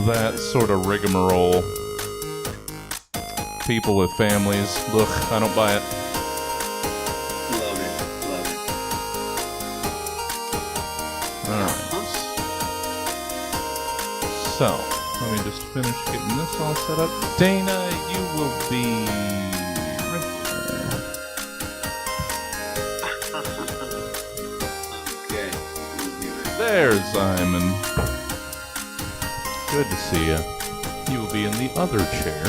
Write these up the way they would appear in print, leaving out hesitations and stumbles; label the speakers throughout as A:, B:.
A: that sort of rigmarole. People with families. Look, I don't buy it.
B: Love it. Love it.
A: Alright. So, let me just finish getting this all set up. Dayna, you will be right
B: Okay.
A: there. There's Imin. Good to see you. You will be in the other chair.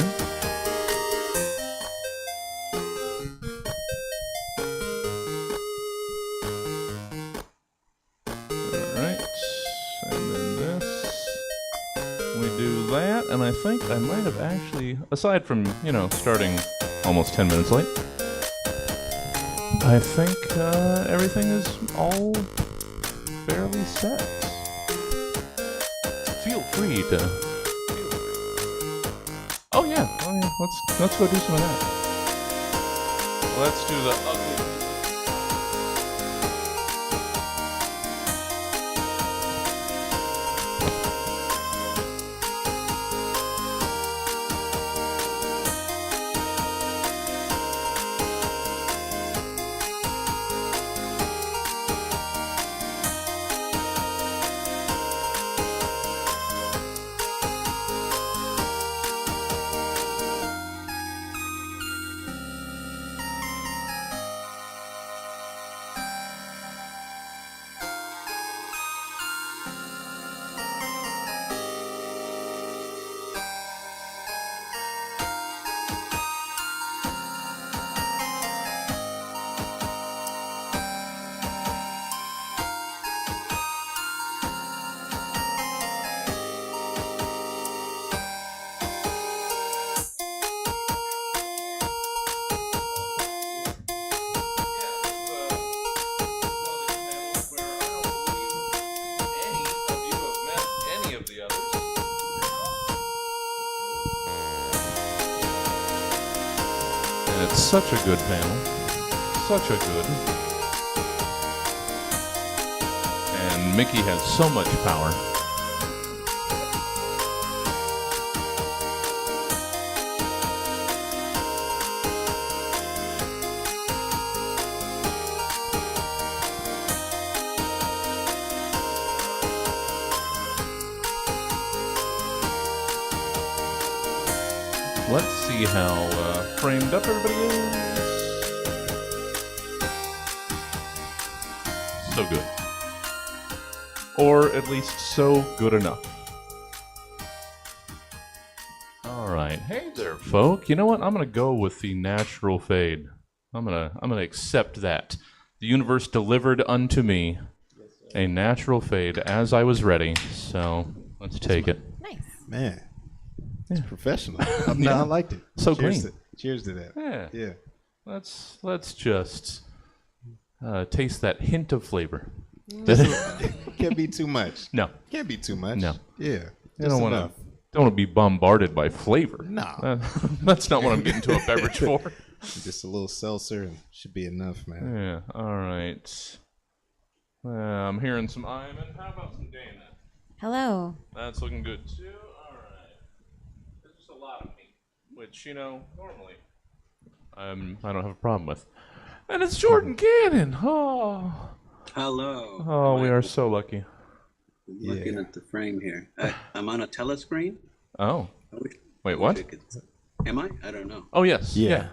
A: And I think I might have actually, aside from, starting almost 10 minutes late, I think everything is all fairly set. Feel free to... Oh yeah. Let's go do some of that. Let's do the ugly... It's such a good panel. Such a good. And Mickey has so much power. Let's see how framed up everybody is. So good. Or at least so good enough. Alright, hey there folk. You know what? I'm gonna go with the natural fade. I'm gonna accept that. The universe delivered unto me a natural fade as I was ready. So let's take it.
C: Nice.
D: Man. It's professional.
A: Yeah.
D: I liked it.
A: So
D: cheers
A: clean.
D: Cheers to that.
A: Yeah.
D: Yeah.
A: Let's just taste that hint of flavor.
D: Can't be too much.
A: No.
D: Can't be too much.
A: No.
D: Yeah.
A: You don't want to be bombarded by flavor.
D: No.
A: That's not what I'm getting to a beverage for.
D: Just a little seltzer and should be enough, man.
A: Yeah. All right. I'm hearing some Imin. How about some Dayna?
C: Hello.
A: That's looking good too. There's just a lot of meat, which, normally I don't have a problem with. And it's Jordan Gannon. Oh.
B: Hello.
A: Oh, we are so lucky.
B: I'm looking at the frame here. I'm on a telescreen.
A: Oh. Wait,
B: I
A: what?
B: Am I? I don't know.
A: Oh, yes. Yeah.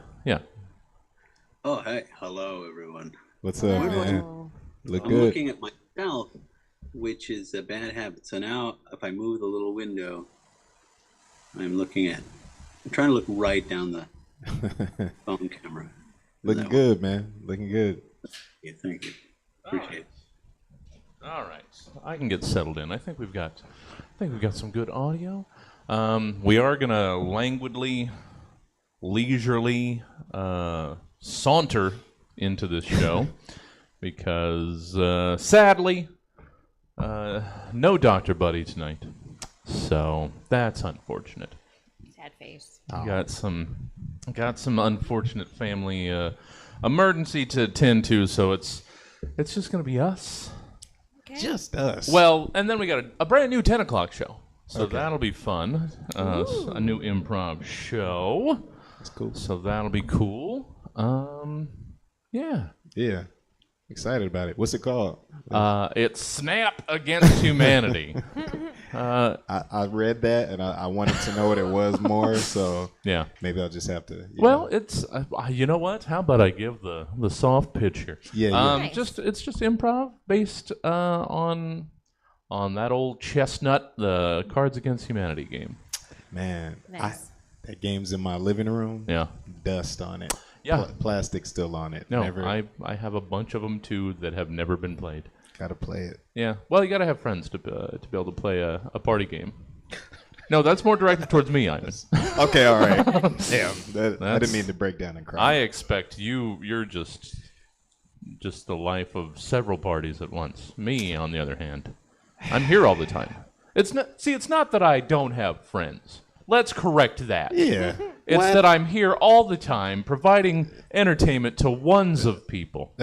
B: Oh, hey. Hello, everyone.
D: What's up, man? Look
B: I'm
D: good.
B: looking at myself, which is a bad habit. So now, if I move the little window, I'm trying to look right down the phone camera.
D: Looking good, man. Looking good.
B: Yeah, thank you. Appreciate it.
A: All right. I can get settled in. I think we've got some good audio. We are gonna languidly, leisurely saunter into this show because sadly, no Dr. Buddy tonight. So that's unfortunate.
C: Sad face.
A: Got some unfortunate family emergency to attend to, so it's just gonna be us.
C: Okay.
D: Just us.
A: Well, and then we got a brand new 10 o'clock show. So that'll be fun. A new improv show.
D: That's cool.
A: So that'll be cool. Yeah.
D: Yeah. Excited about it. What's it called?
A: It's Snap Against Humanity.
D: I read that and I wanted to know what it was more, so
A: Yeah.
D: maybe I'll just have to.
A: Well, it's you know what? How about I give the soft pitch here?
D: Yeah.
C: Nice.
A: It's just improv based on that old chestnut, the Cards Against Humanity game.
D: Man,
C: Nice.
D: that game's in my living room.
A: Yeah.
D: Dust on it.
A: Yeah.
D: Plastic still on it.
A: No,
D: Never
A: I have a bunch of them too that have never been played.
D: gotta play it.
A: Yeah. Well, you got to have friends to be able to play a party game. No, that's more directed towards me, Imin.
D: Okay, all right. Damn, I didn't mean to break down and cry.
A: I expect you're just the life of several parties at once. Me, on the other hand, I'm here all the time. It's not that I don't have friends. Let's correct that.
D: Yeah.
A: It's
D: What?
A: that I'm here all the time providing entertainment to ones of people.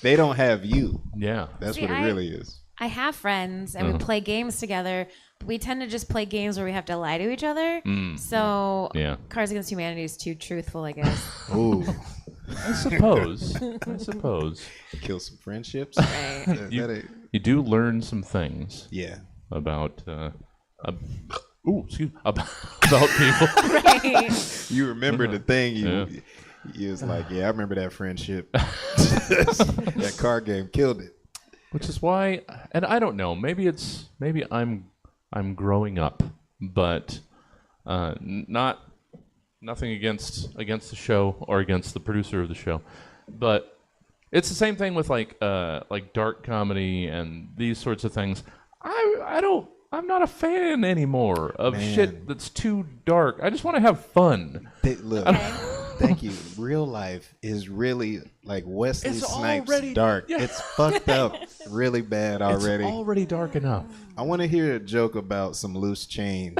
D: They don't have you.
A: Yeah.
D: That's
C: See,
D: what it
C: I-
D: really is.
C: I have friends and we play games together, but we tend to just play games where we have to lie to each other. So
A: Yeah.
C: Cards Against Humanity is too truthful, I guess.
D: Ooh,
A: I suppose.
D: kill some friendships.
C: Right.
D: That ain't-
A: You do learn some things
D: yeah.
A: about about people.
C: Right.
D: You remember the thing you was like, yeah, I remember that friendship. That card game killed it.
A: Which is why, and I don't know. Maybe I'm growing up, but nothing against the show or against the producer of the show, but it's the same thing with like dark comedy and these sorts of things. I'm not a fan anymore of shit that's too dark. I just want to have fun.
D: Look, thank you. Real life is really like Wesley
A: It's
D: Snipes
A: already-
D: dark.
A: yeah.
D: It's fucked up really bad already.
A: It's already dark enough.
D: I want to hear a joke about some loose change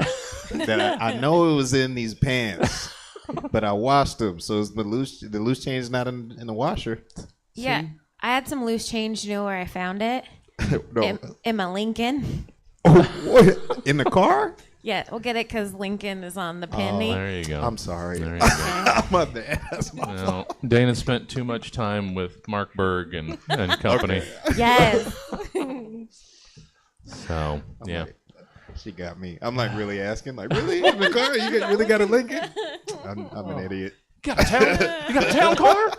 D: that I know it was in these pants, but I washed them. So is the loose change is not in the washer.
C: Yeah. I had some loose change. You know where I found it?
D: No.
C: In my Lincoln.
D: What? In the car?
C: Yeah, we'll get it because Lincoln is on the
A: Oh,
C: penny.
A: there you go.
D: I'm sorry.
A: There you go.
D: My bad. That's my
A: Well, Dana spent too much time with Mark Berg and company.
C: Yes.
A: So yeah.
D: like, she got me. I'm like really asking, like really in the car? Really got a Lincoln? I'm an idiot.
A: You got a town car?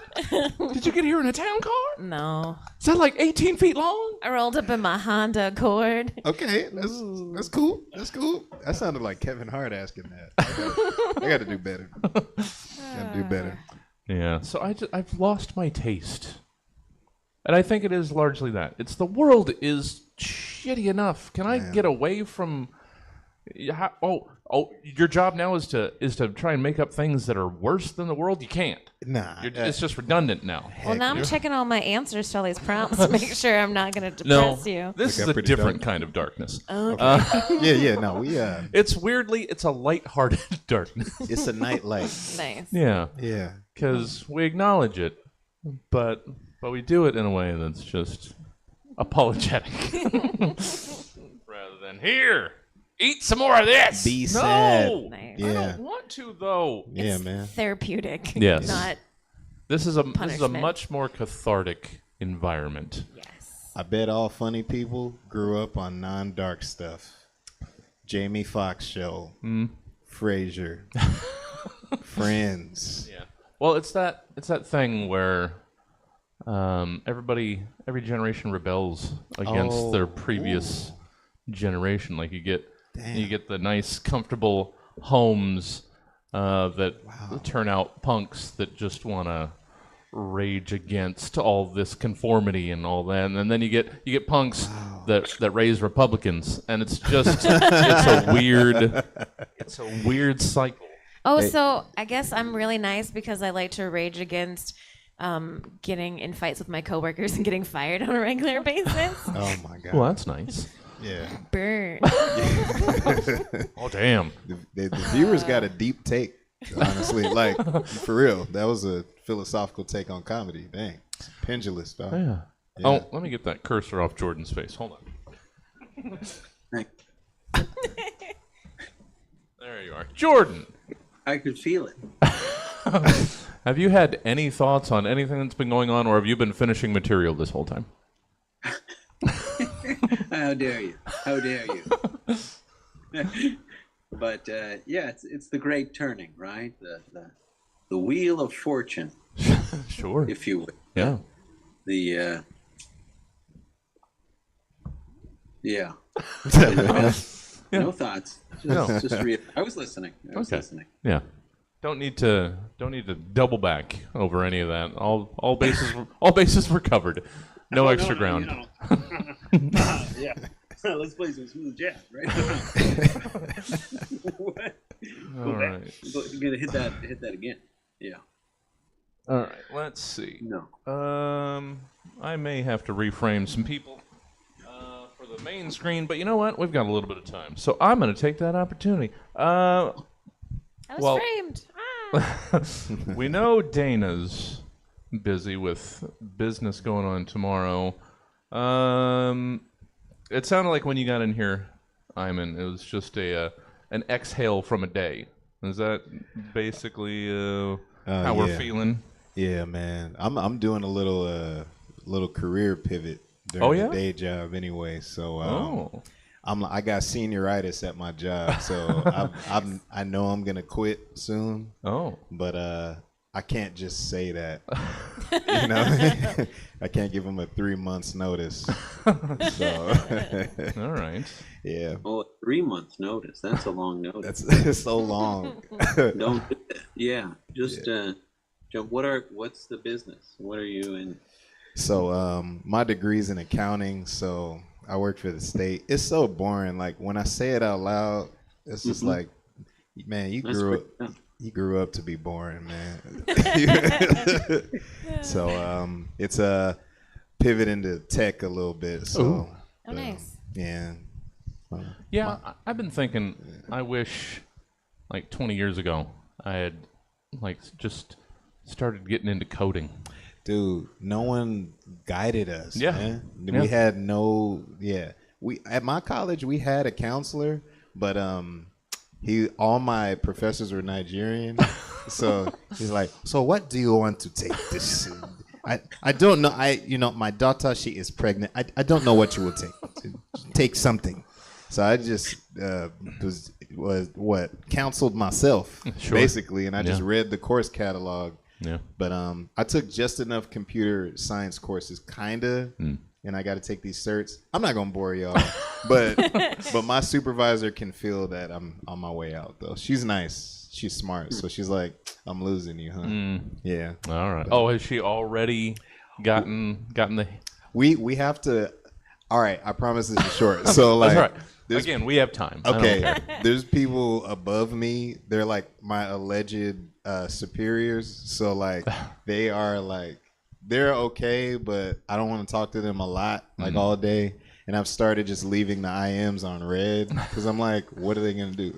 A: Did you get here in a town car?
C: No.
A: Is that like 18 feet long?
C: I rolled up in my Honda Accord.
D: Okay, that's cool. That's cool. That sounded like Kevin Hart asking that. I got to do better. Got to do better.
A: Yeah. So I've lost my taste, and I think it is largely that. It's the world is shitty enough. Can I get away from? Your job now is to try and make up things that are worse than the world. You can't.
D: Nah,
A: It's just redundant now.
C: Well, now I'm checking all my answers to all these prompts to make sure I'm not going to
A: No,
C: depress you.
A: this
D: Like
A: is
D: a
A: a
D: pretty
A: different
D: dark-
A: kind of darkness.
D: yeah. No,
A: It's it's a lighthearted darkness.
D: it's a nightlight.
C: Nice.
A: Yeah,
D: Yeah.
A: because we acknowledge it, but we do it in a way that's just apologetic, rather than here. Eat some more of this.
D: Be
A: no,
D: sad.
C: Nice.
A: I
D: Yeah.
A: don't want to though.
D: Yeah, man.
C: Therapeutic.
A: Yes.
C: Not
A: This is a
C: Punishment.
A: much more cathartic environment.
C: yes.
D: I bet all funny people grew up on non-dark stuff. Jamie Foxx show. Frasier. Friends.
A: Yeah. Well, it's that thing where every generation rebels against their previous generation. Like you get the nice, comfortable homes that turn out punks that just want to rage against all this conformity and all that, and then you get punks that raise Republicans, and it's just it's a weird cycle.
C: Oh, so I guess I'm really nice because I like to rage against getting in fights with my coworkers and getting fired on a regular basis.
D: Oh my God.
A: Well, that's nice.
D: Yeah.
C: Burn.
A: Oh, damn.
D: The viewers got a deep take, honestly. Like, for real. That was a philosophical take on comedy. Dang. It's pendulous, dog.
A: Yeah.
D: Yeah.
A: Oh, let me get that cursor off Jordan's face. Hold on. There you are. Jordan,
B: I could feel it.
A: have you had any thoughts on anything that's been going on, or have you been finishing material this whole time?
B: How dare you? How dare you? But yeah, it's the great turning, right? The wheel of fortune,
A: Sure.
B: if you would.
A: Yeah.
B: The yeah. No thoughts. Just read. I was listening. I was listening.
A: Yeah. Don't need to double back over any of that. All bases were covered. No extra ground.
B: Yeah. Let's play some smooth jazz, right? What?
A: All right.
B: You're gonna hit that again. Yeah.
A: All right. Let's see.
B: No.
A: I may have to reframe some people for the main screen, but you know what? We've got a little bit of time, so I'm going to take that opportunity.
C: I was framed.
A: We know Dayna's busy with business going on tomorrow. It sounded like when you got in here, Imin, it was just an exhale from a day. Is that basically how we're feeling?
D: Yeah, man. I'm doing a little career pivot during the day job anyway. So I got senioritis at my job, so I know I'm gonna quit soon.
A: Oh,
D: but I can't just say that. You know, I can't give them a 3 months notice. So,
A: all right.
D: Yeah.
B: Oh, 3 months notice. That's a long notice.
D: That's so long.
B: Don't do that. Yeah. Just Joe, what's the business? What are you in?
D: So my degree's in accounting, so I work for the state. It's so boring. Like when I say it out loud, it's just like, man, you grew up to be boring, man. So it's a pivot into tech a little bit. So
C: Nice.
D: Yeah.
A: I've been thinking. I wish, like 20 years ago, I had like just started getting into coding.
D: Dude, no one guided us.
A: Yeah.
D: Man. We had we at my college we had a counselor, but all my professors were Nigerian. So he's like, so what do you want to take this? I don't know. My daughter, she is pregnant. I don't know what you will take. Take something. So I just counseled myself basically, and I just read the course catalog.
A: Yeah.
D: But I took just enough computer science courses, kinda, and I got to take these certs. I'm not gonna bore y'all, but my supervisor can feel that I'm on my way out though. She's nice, she's smart, so she's like, I'm losing you, huh? Yeah.
A: All right. Oh, has she already gotten the?
D: We have to. All right, I promise this is short. So like,
A: that's right. Again, we have time.
D: Okay, there's people above me. They're like my alleged superiors. So like, they are like, they're okay, but I don't want to talk to them a lot, like all day. And I've started just leaving the IMs on red because I'm like, what are they gonna do?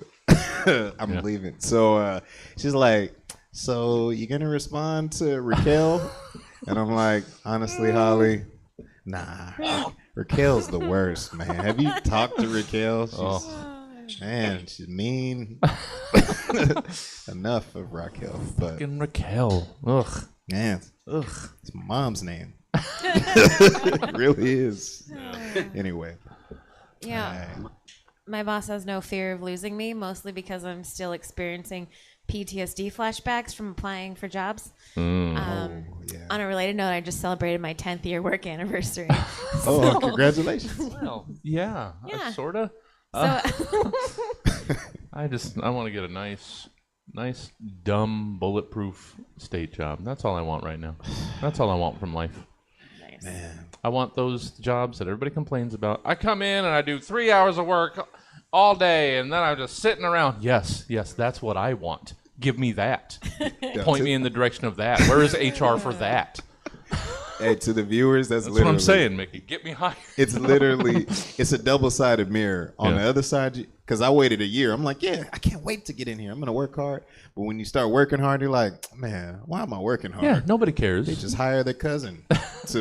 D: I'm leaving. So she's like, so you gonna respond to Raquel? And I'm like, honestly, Holly, nah. Raquel's the worst, man. Have you talked to Raquel? She's mean. Enough of Raquel. But
A: Fucking Raquel. Ugh.
D: man, it's my mom's name. It really is. Anyway.
C: Yeah. My boss has no fear of losing me, mostly because I'm still experiencing PTSD flashbacks from applying for jobs. On a related note, I just celebrated my 10th year work anniversary.
D: Oh, congratulations.
A: Well, yeah. Sorta.
C: So
A: I want to get a nice, dumb, bulletproof state job. That's all I want right now. That's all I want from life.
C: nice.
D: Man.
A: I want those jobs that everybody complains about. I come in and I do 3 hours of work all day, and then I'm just sitting around. Yes, that's what I want. Give me that. Point me in the direction of that. Where is HR for that?
D: Hey, to the viewers, that's
A: what I'm saying, Mickey. Get me higher.
D: It's a double-sided mirror. On the other side, because I waited a year. I'm like, yeah, I can't wait to get in here. I'm going to work hard. But when you start working hard, you're like, man, why am I working hard?
A: Yeah, nobody cares.
D: They just hire their cousin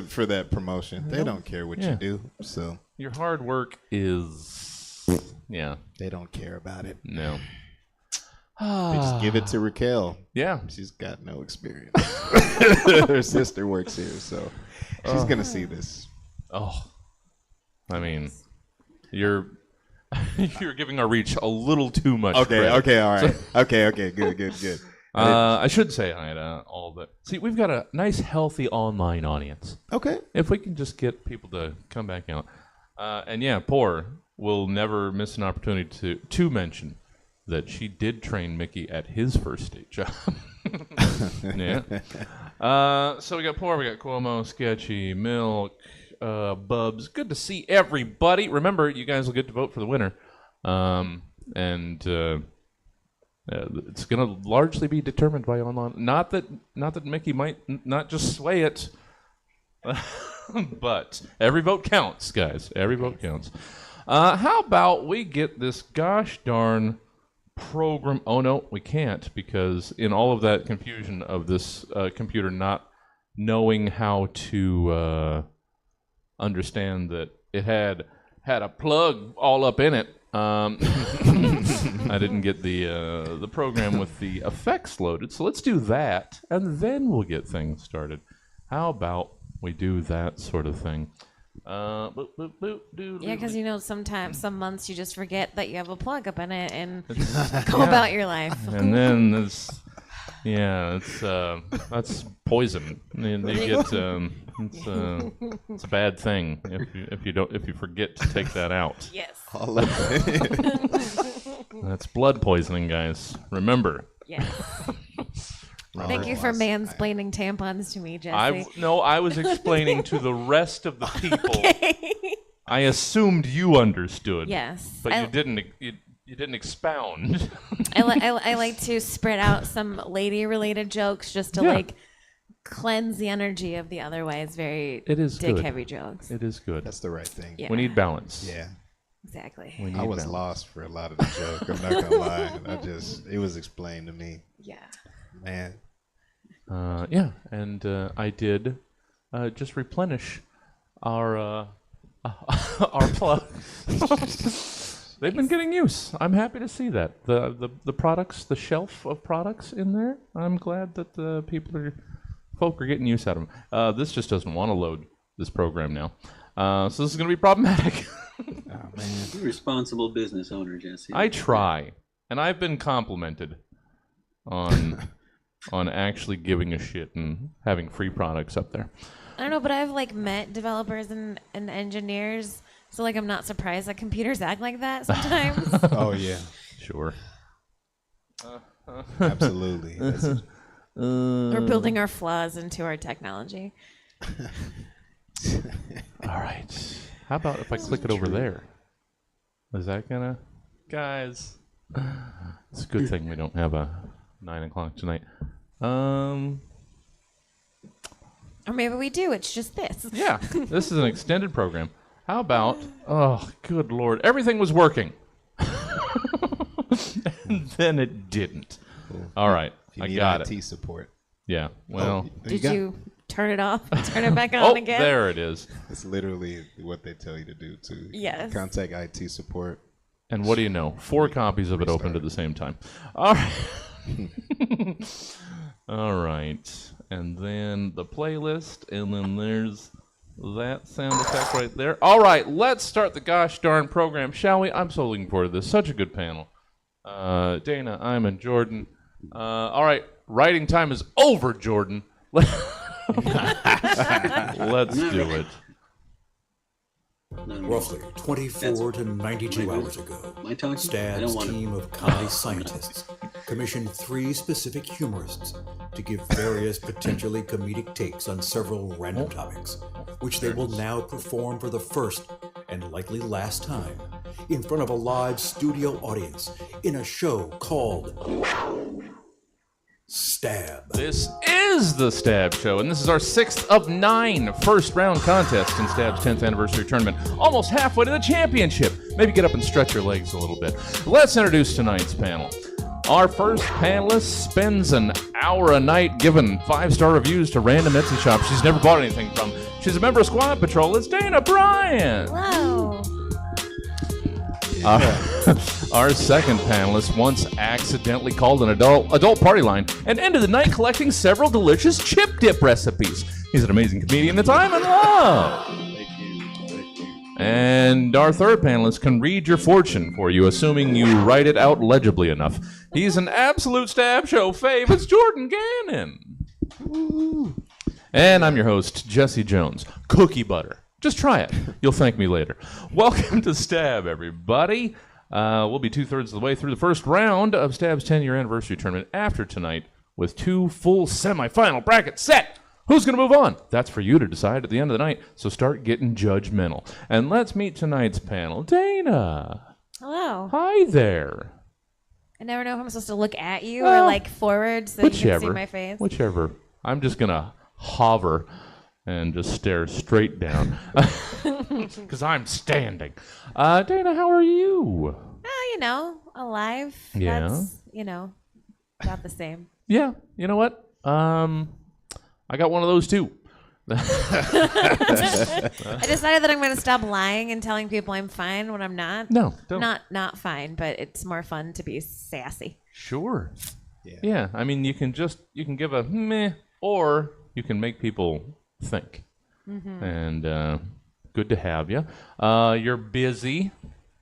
D: for that promotion. They don't care what you do. So
A: your hard work is,
D: they don't care about it.
A: No.
D: They just give it to Raquel.
A: Yeah.
D: She's got no experience. Her sister works here, so she's going to see this.
A: Oh. I mean, you're giving our reach a little too much credit.
D: Okay, all right. Okay, good.
A: I should say hi to all the... See, we've got a nice, healthy online audience.
D: Okay.
A: If we can just get people to come back out. And Poor will never miss an opportunity to mention that she did train Mickey at his first stage job. Yeah. So we got Poor, we got Cuomo, Sketchy, Milk, Bubs. Good to see everybody. Remember, you guys will get to vote for the winner. It's going to largely be determined by online. Not that Mickey might not just sway it, but every vote counts, guys. Every vote counts. How about we get this gosh darn program? Oh no, we can't, because in all of that confusion of this computer not knowing how to understand that it had a plug all up in it. I didn't get the program with the effects loaded, so let's do that, and then we'll get things started. How about we do that sort of thing? Yeah,
C: because sometimes some months you just forget that you have a plug up in it and go about your life.
A: And then that's poison. And you get it's a bad thing if you forget to take that out.
C: Yes.
A: That's blood poisoning, guys. Remember.
C: Yes. Thank you for mansplaining tampons to me, Jesse.
A: I was explaining to the rest of the people.
C: Okay.
A: I assumed you understood.
C: Yes.
A: But you didn't. You didn't expound.
C: I like to spread out some lady-related jokes just to cleanse the energy of the otherwise very dick-heavy jokes.
A: It is good.
D: That's the right thing.
A: Yeah. We need balance.
D: Yeah.
C: Exactly.
D: I was lost for a lot of the joke. I'm not gonna lie. It was explained to me.
C: Yeah.
D: Man.
A: And I did just replenish our plug. They've been getting use. I'm happy to see that. The products, the shelf of products in there, I'm glad that the folk are getting use out of them. This just doesn't want to load this program now. So this is going to be problematic.
B: Oh, man. You're a responsible business owner, Jesse.
A: I try. And I've been complimented on actually giving a shit and having free products up there.
C: I don't know, but I've met developers and engineers, so I'm not surprised that computers act like that sometimes.
D: Oh yeah,
A: sure.
D: Absolutely.
C: We're building our flaws into our technology.
A: All right. How about if I click it over there? Is that gonna, guys? It's a good thing we don't have a 9 o'clock tonight.
C: Or maybe we do. It's just this.
A: Yeah, this is an extended program. How about, oh, good Lord, everything was working. And then it didn't.
D: Cool.
A: All right, I got
D: IT
A: it.
D: support.
A: Yeah, well.
C: Did you turn it off and turn it back on again?
A: There it is.
D: It's literally what they tell you to do too.
C: Yes.
D: Contact IT support.
A: And what do you know? 4 copies of it opened at the same time. All right. All right. And then the playlist, and then there's that sound effect right there. All right, let's start the gosh darn program, shall we? I'm so looking forward to this. Such a good panel. Dayna, Imin, Jordan. All right, writing time is over, Jordan. Let's do it.
E: Roughly 24 to 92 hours ago, Stan's team of comedy scientists commissioned 3 specific humorists to give various potentially comedic takes on several random topics, which they will now perform for the first and likely last time in front of a live studio audience in a show called Stab.
A: This is the Stab Show, and this is our 6th of 9 first-round contests in Stab's 10th anniversary tournament. Almost halfway to the championship. Maybe get up and stretch your legs a little bit. Let's introduce tonight's panel. Our first panelist spends an hour a night giving 5-star reviews to random Etsy shops she's never bought anything from. She's a member of Squad Patrol. It's Dayna Bryant.
C: Hello.
A: Our second panelist once accidentally called an adult party line and ended the night collecting several delicious chip dip recipes. He's an amazing comedian. It's Imin Love.
B: Thank you.
A: And our third panelist can read your fortune for you, assuming you write it out legibly enough. He's an absolute Stab Show fave. It's Jordan Gannon. And I'm your host, Jesse Jones. Cookie butter. Just try it. You'll thank me later. Welcome to Stab, everybody. We'll be 2/3 of the way through the first round of Stab's 10-year anniversary tournament after tonight with 2 full semifinal brackets set. Who's going to move on? That's for you to decide at the end of the night, so start getting judgmental. And let's meet tonight's panel. Dayna.
C: Hello.
A: Hi there.
C: I never know if I'm supposed to look at you or like forward so you can see my face.
A: Whichever. I'm just going to hover and just stare straight down because I'm standing. Dayna, how are you?
C: Alive.
A: Yeah.
C: That's, about the same.
A: Yeah. You know what? I got one of those too.
C: I decided that I'm going to stop lying and telling people I'm fine when I'm not.
A: No, don't.
C: Not fine, but it's more fun to be sassy.
A: Sure. Yeah. I mean, you can give a meh, or you can make people think. Mm-hmm. And good to have you. You're busy.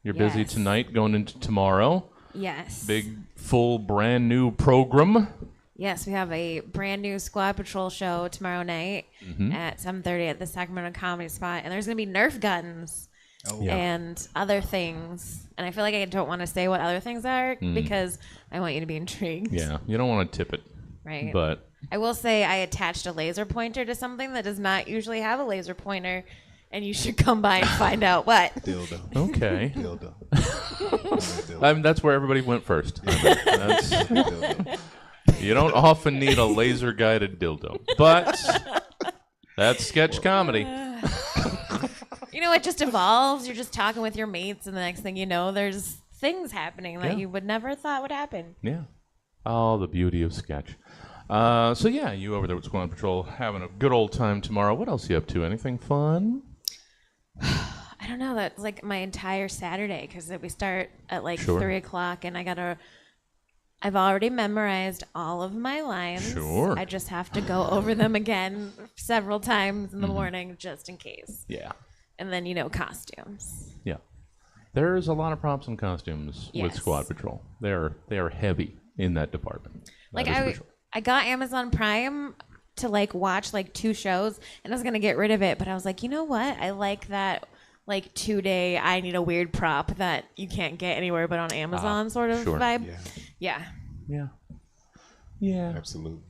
A: You're busy tonight, going into tomorrow.
C: Yes.
A: Big, full, brand new program.
C: Yes, we have a brand new Squad Patrol show tomorrow night at 7:30 at the Sacramento Comedy Spot, and there's going to be Nerf guns and other things. And I feel like I don't want to say what other things are because I want you to be intrigued.
A: Yeah, you don't want to tip it.
C: Right.
A: But
C: I will say I attached a laser pointer to something that does not usually have a laser pointer, and you should come by and find out what.
D: Dildo.
A: Okay.
D: Dildo.
A: That's where everybody went first.
D: Dildo.
A: You don't often need a laser-guided dildo, but that's sketch comedy.
C: It just evolves. You're just talking with your mates, and the next thing you know, there's things happening that you would never thought would happen.
A: Yeah. Oh, the beauty of sketch. You over there with Squad Patrol having a good old time tomorrow. What else are you up to? Anything fun?
C: I don't know. That's like my entire Saturday because we start at 3 o'clock, and I've already memorized all of my lines.
A: Sure.
C: I just have to go over them again several times in the morning just in case.
A: Yeah.
C: And then, costumes.
A: Yeah. There's a lot of props and costumes with Squad Patrol. They are heavy in that department.
C: I got Amazon Prime to watch 2 shows, and I was going to get rid of it, but I was like, you know what? I like that 2-day I need a weird prop that you can't get anywhere but on Amazon sort of vibe. Yeah.
D: Absolutely.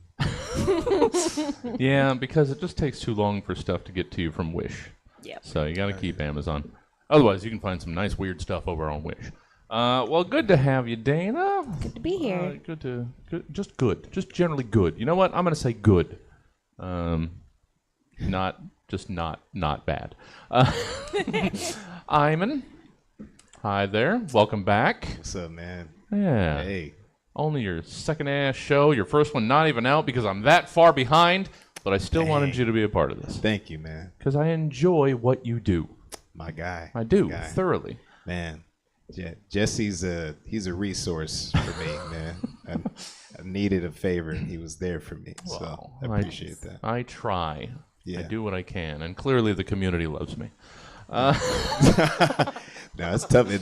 A: Yeah, because it just takes too long for stuff to get to you from Wish.
C: Yep.
A: So you got to keep Amazon. Otherwise, you can find some nice weird stuff over on Wish. Well, good to have you, Dayna.
C: Good to be here.
A: Good. Just generally good. You know what? I'm going to say good. Not bad. Imin, hi there. Welcome back.
D: What's up, man?
A: Yeah.
D: Hey.
A: Only your second-ass show. Your first one not even out because I'm that far behind, but I still wanted you to be a part of this.
D: Thank you, man.
A: Because I enjoy what you do.
D: My guy.
A: I do, thoroughly.
D: Man, Jesse's he's a resource for me, man. I needed a favor, and he was there for me, so I appreciate that.
A: I try.
D: Yeah.
A: I do what I can, and clearly the community loves me.
D: No, it's tough. If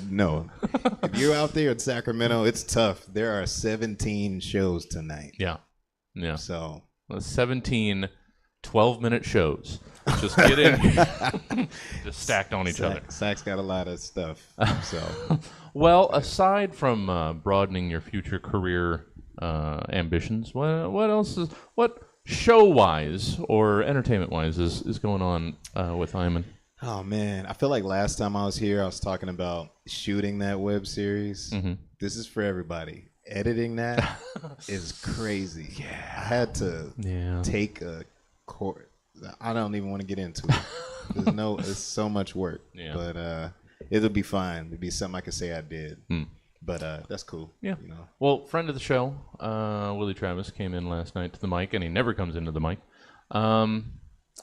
D: you're out there in Sacramento, it's tough. There are 17 shows tonight.
A: Yeah.
D: So
A: 17 12-minute shows. Just get in here. Just stacked on each other.
D: Sac's got a lot of stuff. So,
A: well, aside from broadening your future career ambitions, what else what show-wise or entertainment-wise is going on with Imin?
D: Oh, man. I feel like last time I was here, I was talking about shooting that web series. Mm-hmm. This is for everybody. editing that is crazy. Yeah. I had to take a course. I don't even want to get into it. It's so much work. Yeah. But it'll be fine. It'll be something I can say I did. But that's cool.
A: Yeah. Well, friend of the show, Willie Travis, came in last night to the mic, and he never comes into the mic.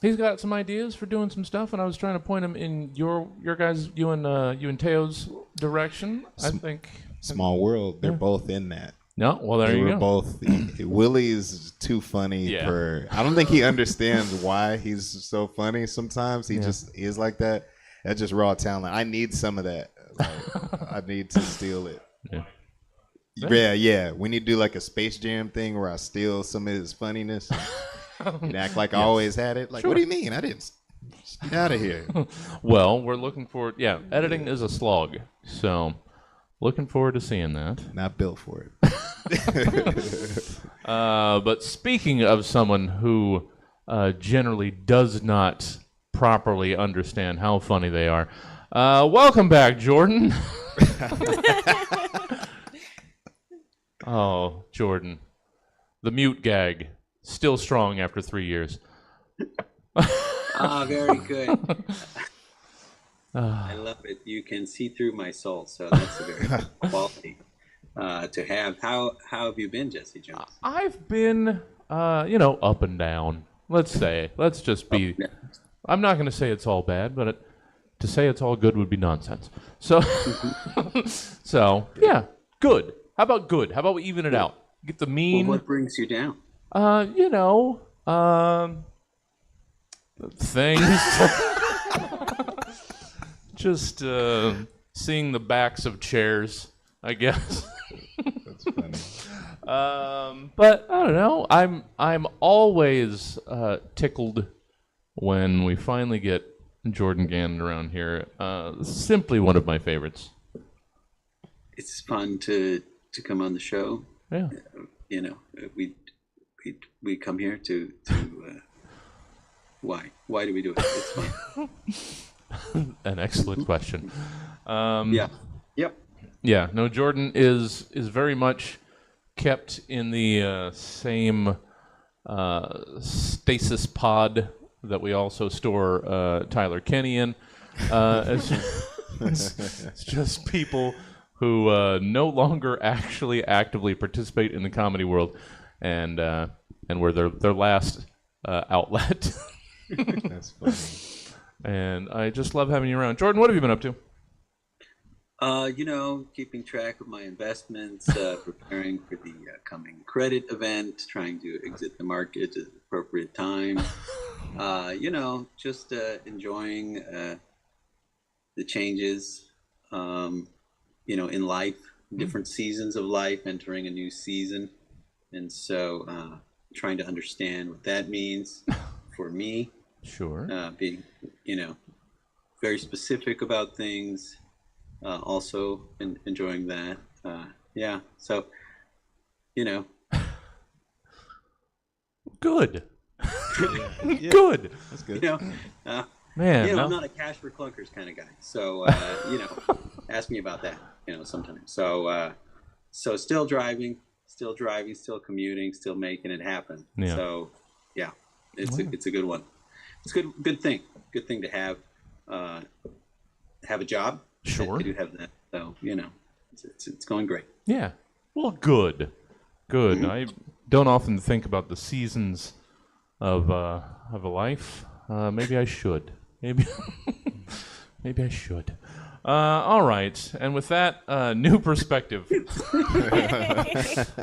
A: He's got some ideas for doing some stuff, and I was trying to point him in you and Teo's direction. I think
D: Small World. They're both in that.
A: No, well there you go.
D: Both. Willie is too funny for. I don't think he understands why he's so funny. Sometimes he just is like that. That's just raw talent. I need some of that. Like, I need to steal it. Yeah. We need to do like a Space Jam thing where I steal some of his funniness. And act like I always had it. Like, what do you mean? I didn't. Get out of here.
A: Well, we're looking forward. Yeah, editing is a slog. So, looking forward to seeing that.
D: Not built for it.
A: But speaking of someone who generally does not properly understand how funny they are, welcome back, Jordan. Oh, Jordan. The mute gag. Still strong after 3 years.
B: Very good. I love it. You can see through my soul, so that's a very good quality to have. How have you been, Jesse Jones?
A: I've been, up and down. Let's just be. I'm not going to say it's all bad, but to say it's all good would be nonsense. So, yeah, good. How about good? How about we even it out? Get the mean.
B: Well, what brings you down?
A: Things. Just seeing the backs of chairs, I guess.
D: That's funny.
A: But I don't know. I'm always tickled when we finally get Jordan Gannon around here. Simply one of my favorites.
B: It's fun to come on the show.
A: Yeah.
B: We come here to why do we do it? It's fun.
A: An excellent question.
B: Yep.
A: Yeah. No, Jordan is very much kept in the same stasis pod that we also store Tyler Kenny in. It's just people who no longer actually actively participate in the comedy world, and we're their last outlet.
D: That's funny.
A: And I just love having you around. Jordan, what have you been up to?
B: Keeping track of my investments, preparing for the coming credit event, trying to exit the market at the appropriate time. Just enjoying the changes, in life, different seasons of life, entering a new season. And so trying to understand what that means for me.
A: Sure.
B: Being, very specific about things. Also enjoying that. So,
A: Good.
D: Yeah.
A: Good.
D: That's good.
A: Man,
B: I'm not a cash for clunkers kind of guy. So, ask me about that, sometimes. So still driving, still commuting, still making it happen.
A: Yeah.
B: So, yeah, it's a good one. It's a good thing. Good thing to have a job.
A: Sure.
B: I do have that. So, it's going great.
A: Yeah. Well, good. Mm-hmm. I don't often think about the seasons of a life. Maybe I should. Maybe I should. All right. And with that new perspective,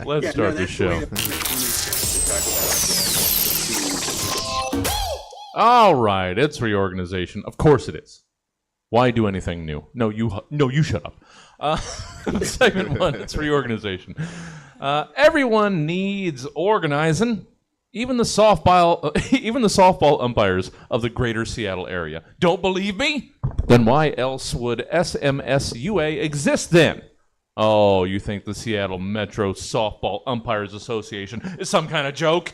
A: let's start the show. All right. It's reorganization. Of course it is. Why do anything new? No, you shut up. Segment 1, it's reorganization. Everyone needs organizing. Even the softball umpires of the greater Seattle area. Don't believe me? Then why else would SMSUA exist then? Oh, you think the Seattle Metro Softball Umpires Association is some kind of joke?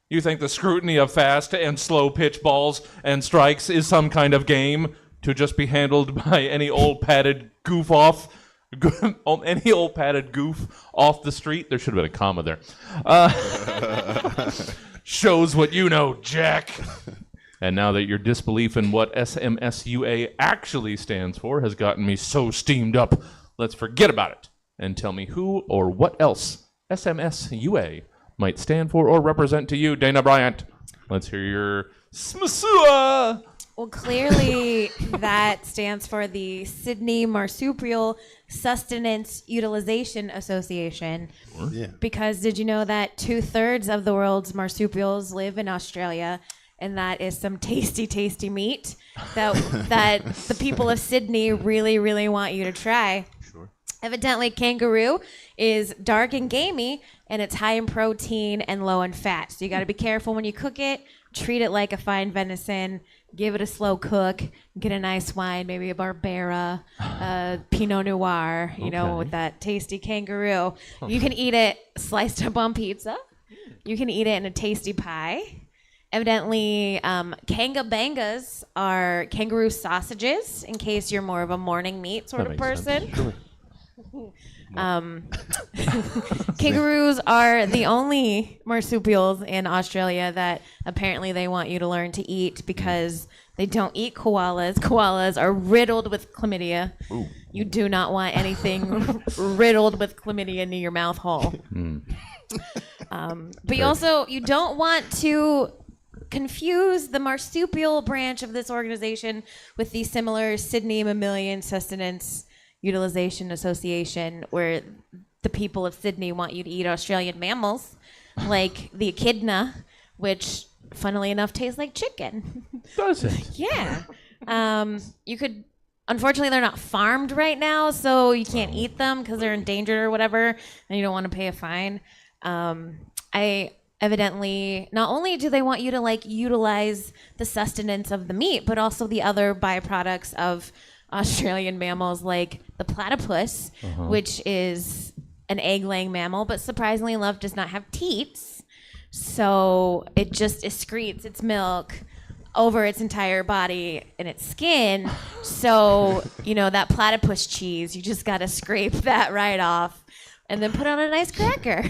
A: You think the scrutiny of fast and slow pitch balls and strikes is some kind of game to just be handled by any old padded goof-off? any old padded goof off the street. There should have been a comma there. Shows what you know, Jack. And now that your disbelief in what SMSUA actually stands for has gotten me so steamed up, let's forget about it and tell me who or what else SMSUA might stand for or represent to you, Dayna Bryant. Let's hear your SMSUA.
C: Well, clearly that stands for the Sydney Marsupial Sustenance Utilization Association.
D: Yeah.
C: Because did you know that 2/3 of the world's marsupials live in Australia? And that is some tasty, tasty meat that the people of Sydney really, really want you to try.
A: Sure.
C: Evidently, kangaroo is dark and gamey, and it's high in protein and low in fat. So you got to be careful when you cook it. Treat it like a fine venison. Give it a slow cook. Get a nice wine, maybe a Barbera, Pinot Noir, with that tasty kangaroo. You can eat it sliced up on pizza. You can eat it in a tasty pie. Evidently, kangabangas are kangaroo sausages, in case you're more of a morning meat sort of person.
A: Sure.
C: Kangaroos are the only marsupials in Australia that apparently they want you to learn to eat because they don't eat koalas. Koalas are riddled with chlamydia.
A: Ooh.
C: You do not want anything riddled with chlamydia near your mouth hole. But you don't want to confuse the marsupial branch of this organization with the similar Sydney Mammalian Sustenance Utilization Association, where the people of Sydney want you to eat Australian mammals, like the echidna, which, funnily enough, tastes like chicken.
A: Does it?
C: Yeah. You could, unfortunately, they're not farmed right now, so you can't eat them because they're endangered or whatever, and you don't want to pay a fine. Evidently, not only do they want you to utilize the sustenance of the meat, but also the other byproducts of Australian mammals, like the platypus, which is an egg-laying mammal, but surprisingly enough does not have teats. So it just excretes its milk over its entire body and its skin. So, that platypus cheese, you just got to scrape that right off and then put on a nice cracker.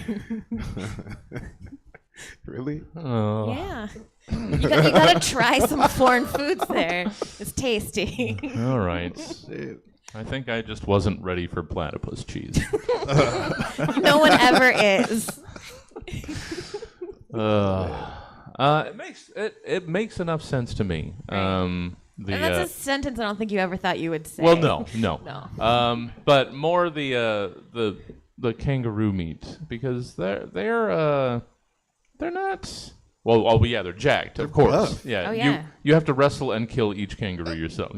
D: Really?
A: Oh.
C: Yeah. You got to try some foreign foods there. It's tasty.
A: All right. I think I just wasn't ready for platypus cheese.
C: No one ever is.
A: It makes enough sense to me.
C: Right. And that's a sentence I don't think you ever thought you would say.
A: Well, no. But more the kangaroo meat, because they're not. Well, yeah, they're jacked, of course.
D: Rough.
A: Yeah.
C: Oh, yeah.
A: You have to wrestle and kill each kangaroo yourself,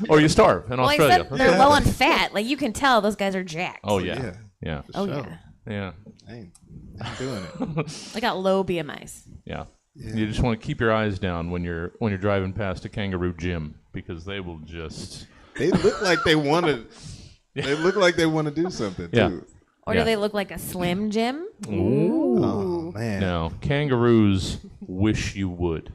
A: or you starve in Australia.
C: Except they're low on fat. You can tell those guys are jacked.
A: Oh yeah. Yeah.
C: Oh
D: Sure.
C: yeah.
D: I ain't doing it.
C: They got low BMIs.
A: Yeah. You just want to keep your eyes down when you're driving past a kangaroo gym, because they will just.
D: They look like they want to. They look like they want to do something too.
C: Or do they look like a Slim Jim?
A: Ooh.
D: Oh man.
A: No, kangaroos wish you would.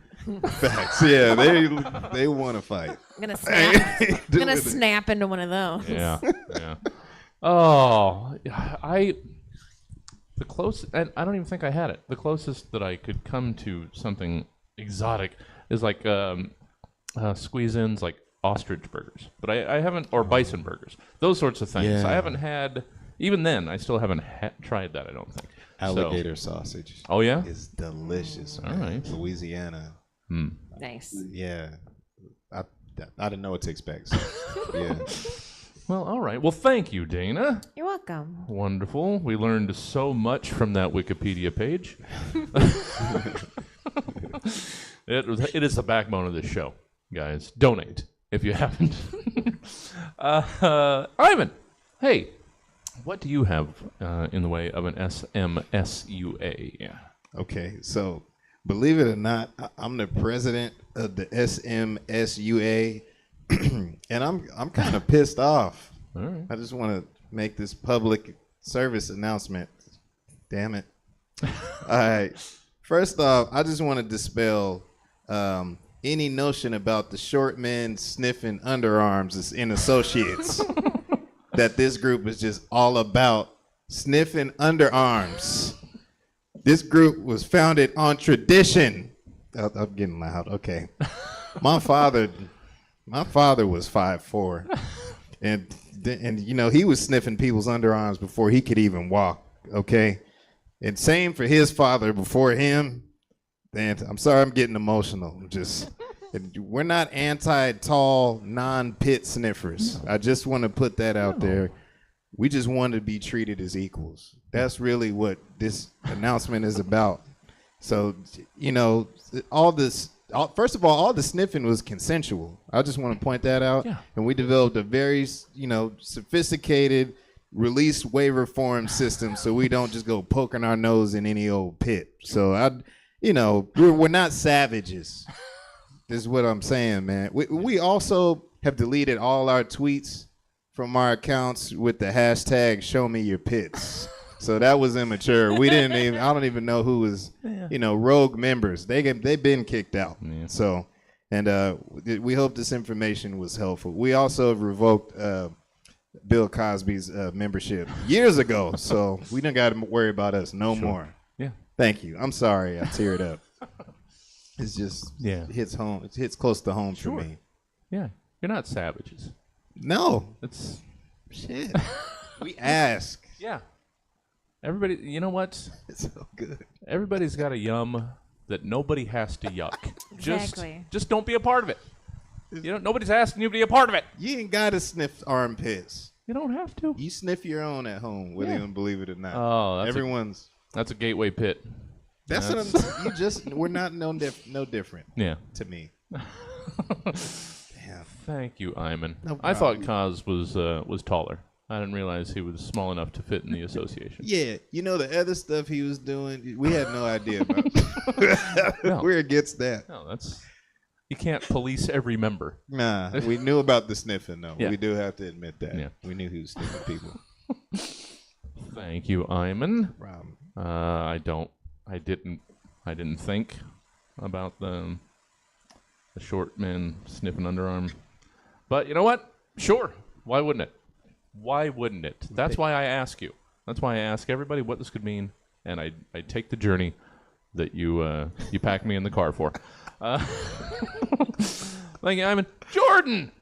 D: Facts. Yeah, they want to fight.
C: I'm gonna snap. I'm gonna snap into one of those.
A: Yeah. Oh, the closest, and I don't even think I had it. The closest that I could come to something exotic is squeeze-ins, like ostrich burgers. But I haven't, or bison burgers. Those sorts of things.
D: Yeah.
A: I haven't had. Even then, I still haven't tried that, I don't think.
D: Alligator sausage.
A: Oh, yeah?
D: It's delicious.
A: All
D: Man.
A: right.
D: Louisiana.
C: Nice.
D: Yeah. I didn't know what to expect. So, yeah.
A: Well, all right. Well, thank you, Dayna.
C: You're welcome.
A: Wonderful. We learned so much from that Wikipedia page. It is the backbone of this show, guys. Donate if you haven't. Ivan, hey. What do you have in the way of an SMSUA? Yeah.
D: Okay, so believe it or not, I'm the president of the SMSUA, and I'm kind of pissed off.
A: All right.
D: I just want to make this public service announcement. Damn it. All right. First off, I just want to dispel any notion about the short men sniffing underarms as in associates. that this group is just all about sniffing underarms. This group was founded on tradition. I'm getting loud. Okay. My father was 5'4", and you know, he was sniffing people's underarms before he could even walk. Okay, and same for his father before him. And I'm sorry, I'm getting emotional. We're not anti-tall, non-pit sniffers. I just want to put that out there. We just want to be treated as equals. That's really what this announcement is about. So, you know, first of all the sniffing was consensual. I just want to point that out. Yeah. And we developed a very, you know, sophisticated release waiver form system, so we don't just go poking our nose in any old pit. So you know, we're not savages. This is what I'm saying, man. We also have deleted all our tweets from our accounts with the hashtag "Show Me Your Pits." So that was immature. We didn't even. I don't even know who was, you know, rogue members. They've been kicked out. Yeah. So, and we hope this information was helpful. We also have revoked Bill Cosby's membership years ago, so we don't got to worry about us no more. Yeah. Thank you. I'm sorry I teared up. It's just it hits home. It hits close to home for me.
A: Yeah, you're not savages.
D: No,
A: it's
D: shit. We ask.
A: Yeah. Everybody, you know what?
D: It's so good.
A: Everybody's got a yum that nobody has to yuck.
C: Exactly.
A: Just don't be a part of it. You know, nobody's asking you to be a part of it.
D: You ain't got to sniff armpits.
A: You don't have to.
D: You sniff your own at home, whether you believe it or not.
A: Oh, that's a gateway pit.
D: That's what we're not no different.
A: Yeah.
D: To me.
A: Damn. Thank you, Imin.
D: No
A: I thought Kaz was taller. I didn't realize he was small enough to fit in the association.
D: Yeah, you know, the other stuff he was doing, we had no idea about. We're against that.
A: No, you can't police every member.
D: Nah, we knew about the sniffing though. Yeah. We do have to admit that.
A: Yeah.
D: We knew he was sniffing people.
A: Thank you, Imin.
D: Problem.
A: I didn't think about the short men sniffing underarm. But you know what? Sure. Why wouldn't it? Why wouldn't it? That's why I ask you. That's why I ask everybody what this could mean, and I take the journey that you pack me in the car for. Thank you, Imin. Jordan!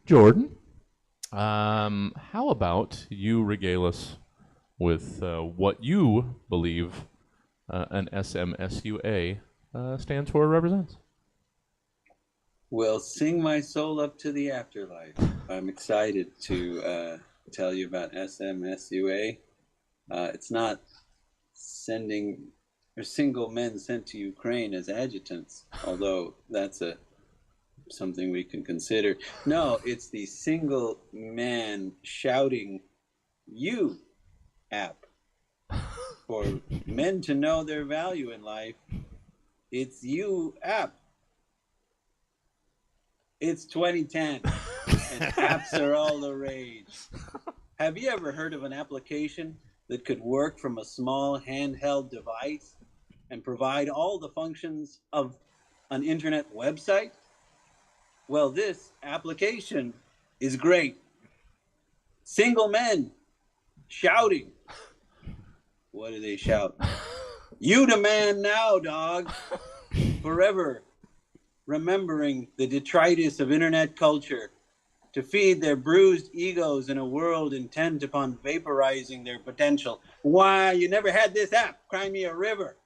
A: Jordan, how about you regale us with what you believe an SMSUA stands for or represents?
B: Well, sing my soul up to the afterlife. I'm excited to tell you about SMSUA. It's not sending or single men sent to Ukraine as adjutants, although that's something we can consider. No, it's the single man shouting you app for men to know their value in life. It's you app. It's 2010, and apps are all the rage. Have you ever heard of an application that could work from a small handheld device and provide all the functions of an internet website? Well, this application is great. Single men shouting. What do they shout? You the man now, dog. Forever remembering the detritus of internet culture to feed their bruised egos in a world intent upon vaporizing their potential. Why, you never had this app, Cry Me a River.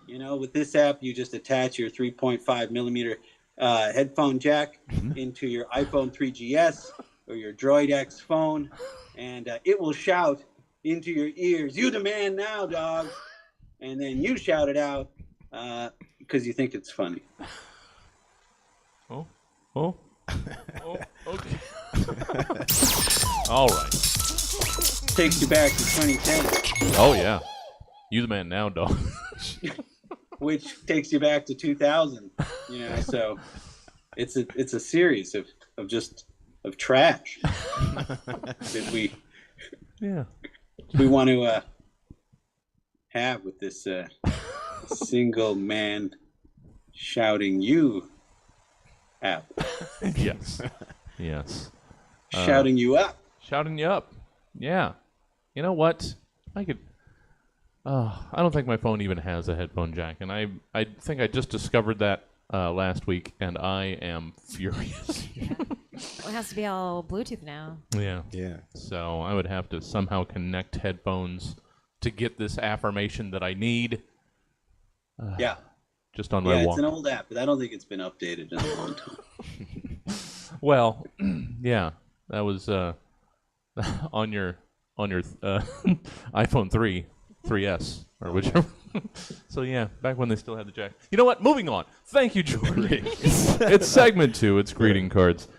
B: You know, with this app, you just attach your 3.5 millimeter headphone jack into your iPhone 3GS or your Droid X phone, and it will shout into your ears, you the man now, dog. And then you shout it out because you think it's funny.
A: Oh, okay. All right.
B: Takes you back to 2010.
A: Oh, yeah. You the man now, dog.
B: Which takes you back to 2000. You know, so it's a series of trash that we want to have with this single man shouting you app.
A: Yes.
B: Shouting you up.
A: Shouting you up. Yeah. You know what? I could. I don't think my phone even has a headphone jack, and I think I just discovered that last week, and I am furious.
C: Well, it has to be all Bluetooth now.
A: Yeah.
D: Yeah.
A: So I would have to somehow connect headphones to get this affirmation that I need.
B: Yeah.
A: Just on my
B: Yeah,
A: walk.
B: it's an old app, but I don't think it's been updated in a long time.
A: Well, yeah, that was on your iPhone 3S, or whichever. So yeah, back when they still had the jack. You know what? Moving on. Thank you, Jordan. It's segment 2. It's greeting cards.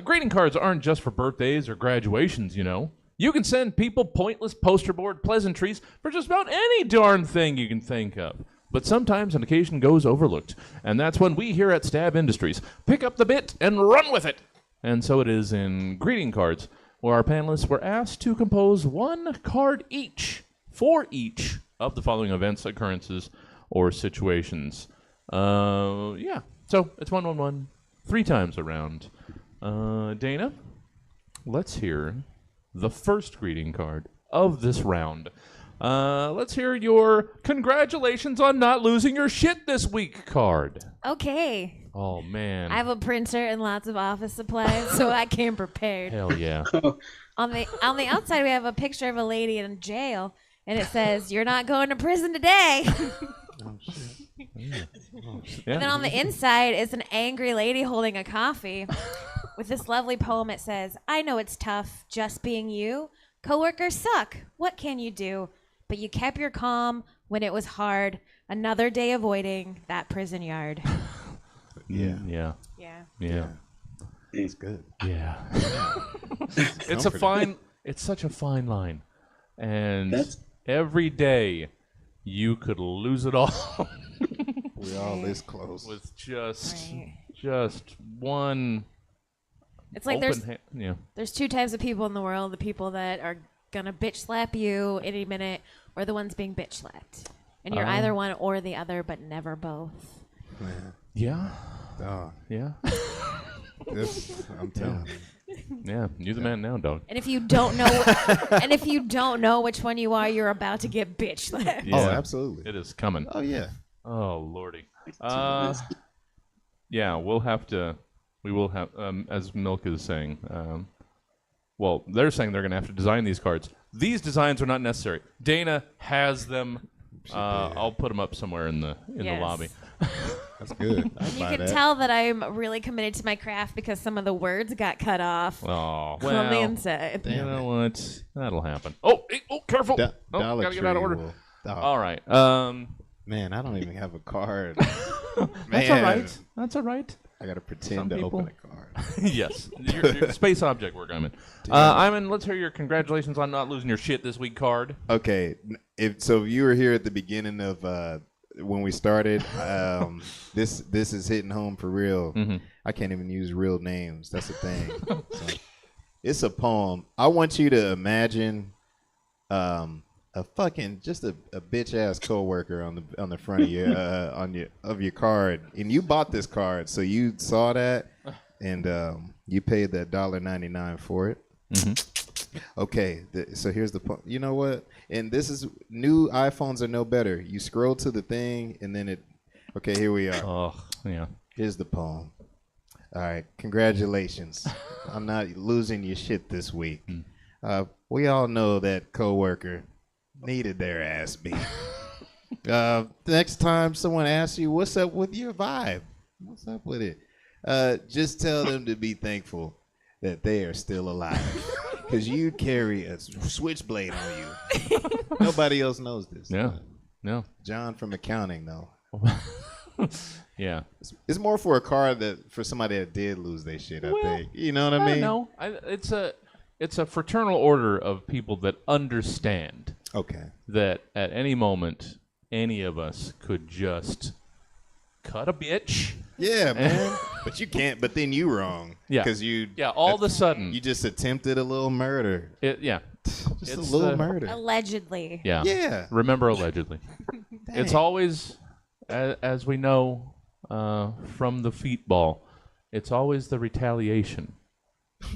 A: Greeting cards aren't just for birthdays or graduations, you know. You can send people pointless poster board pleasantries for just about any darn thing you can think of. But sometimes an occasion goes overlooked, and that's when we here at Stab Industries pick up the bit and run with it. And so it is in greeting cards, where our panelists were asked to compose one card each for each of the following events, occurrences, or situations. Yeah, so it's 1-1-1, 3 times around. Dayna, let's hear the first greeting card of this round. Let's hear your congratulations on not losing your shit this week card.
C: Okay.
A: Oh, man.
C: I have a printer and lots of office supplies, so I came prepared.
A: Hell yeah.
C: On the outside, we have a picture of a lady in jail, and it says, "You're not going to prison today."
D: Oh, shit.
C: And then on the inside is an angry lady holding a coffee with this lovely poem. It says, "I know it's tough just being you. Coworkers suck. What can you do? But you kept your calm when it was hard. Another day avoiding that prison yard."
D: Yeah.
A: Yeah.
C: Yeah.
A: Yeah.
D: It's good.
A: Yeah. It's such a fine line. And every day you could lose it all.
D: We're all this close.
A: With just one.
C: It's like there's 2 types of people in the world: the people that are gonna bitch slap you any minute, or the ones being bitch slapped. And you're either one or the other, but never both.
D: Man.
A: Yeah.
D: Yeah. I'm telling you.
A: Yeah, you're the man now, dog.
C: And if you don't know, which one you are, you're about to get bitch slapped.
A: Yeah,
D: Oh, absolutely.
A: it is coming.
D: Oh, yeah.
A: Oh, lordy. Yeah, we will have, as Milk is saying, well, they're saying they're going to have to design these cards. These designs are not necessary. Dayna has them. I'll put them up somewhere in the lobby.
D: That's good.
C: You can tell that I'm really committed to my craft because some of the words got cut off
A: Oh, well.
C: on the inside.
A: You know what? That'll happen. Oh, careful.
D: Dollar
A: gotta get out of order.
D: Tree
A: All right.
D: Man, I don't even have a card.
A: That's all right. That's all right.
D: I got to pretend to open a card.
A: Yes. Your space object work, Imin. Imin, let's hear your congratulations on not losing your shit this week card.
D: Okay. If you were here at the beginning of when we started, this is hitting home for real.
A: Mm-hmm.
D: I can't even use real names. That's the thing. So, it's a poem. I want you to imagine a fucking just a bitch ass coworker on the front of your card, and you bought this card, so you saw that, and you paid that $1.99 for it.
A: Mm-hmm.
D: Okay, so here's the point. You know what? And this is new iPhones are no better. You scroll to the thing, and then it. Okay, here we are.
A: Oh, yeah.
D: Here's the poem. All right, congratulations. I'm not losing your shit this week. We all know that coworker needed their ass beat. Next time someone asks you, what's up with your vibe? What's up with it? Just tell them to be thankful that they are still alive. Because you carry a switchblade on you. Nobody else knows this.
A: Yeah. No.
D: John from accounting, though.
A: Yeah.
D: It's more for a card that for somebody that did lose their shit, I think. You know what I mean?
A: No. It's a fraternal order of people that understand.
D: Okay.
A: That at any moment, any of us could just cut a bitch.
D: Yeah, man. But you can't. But then you wrong.
A: Yeah.
D: Because you.
A: Yeah. All of a sudden,
D: you just attempted a little murder.
A: Yeah.
D: Just a little murder.
C: Allegedly.
A: Yeah.
D: Yeah.
A: Remember, allegedly. It's always, as we know from the feet ball, it's always the retaliation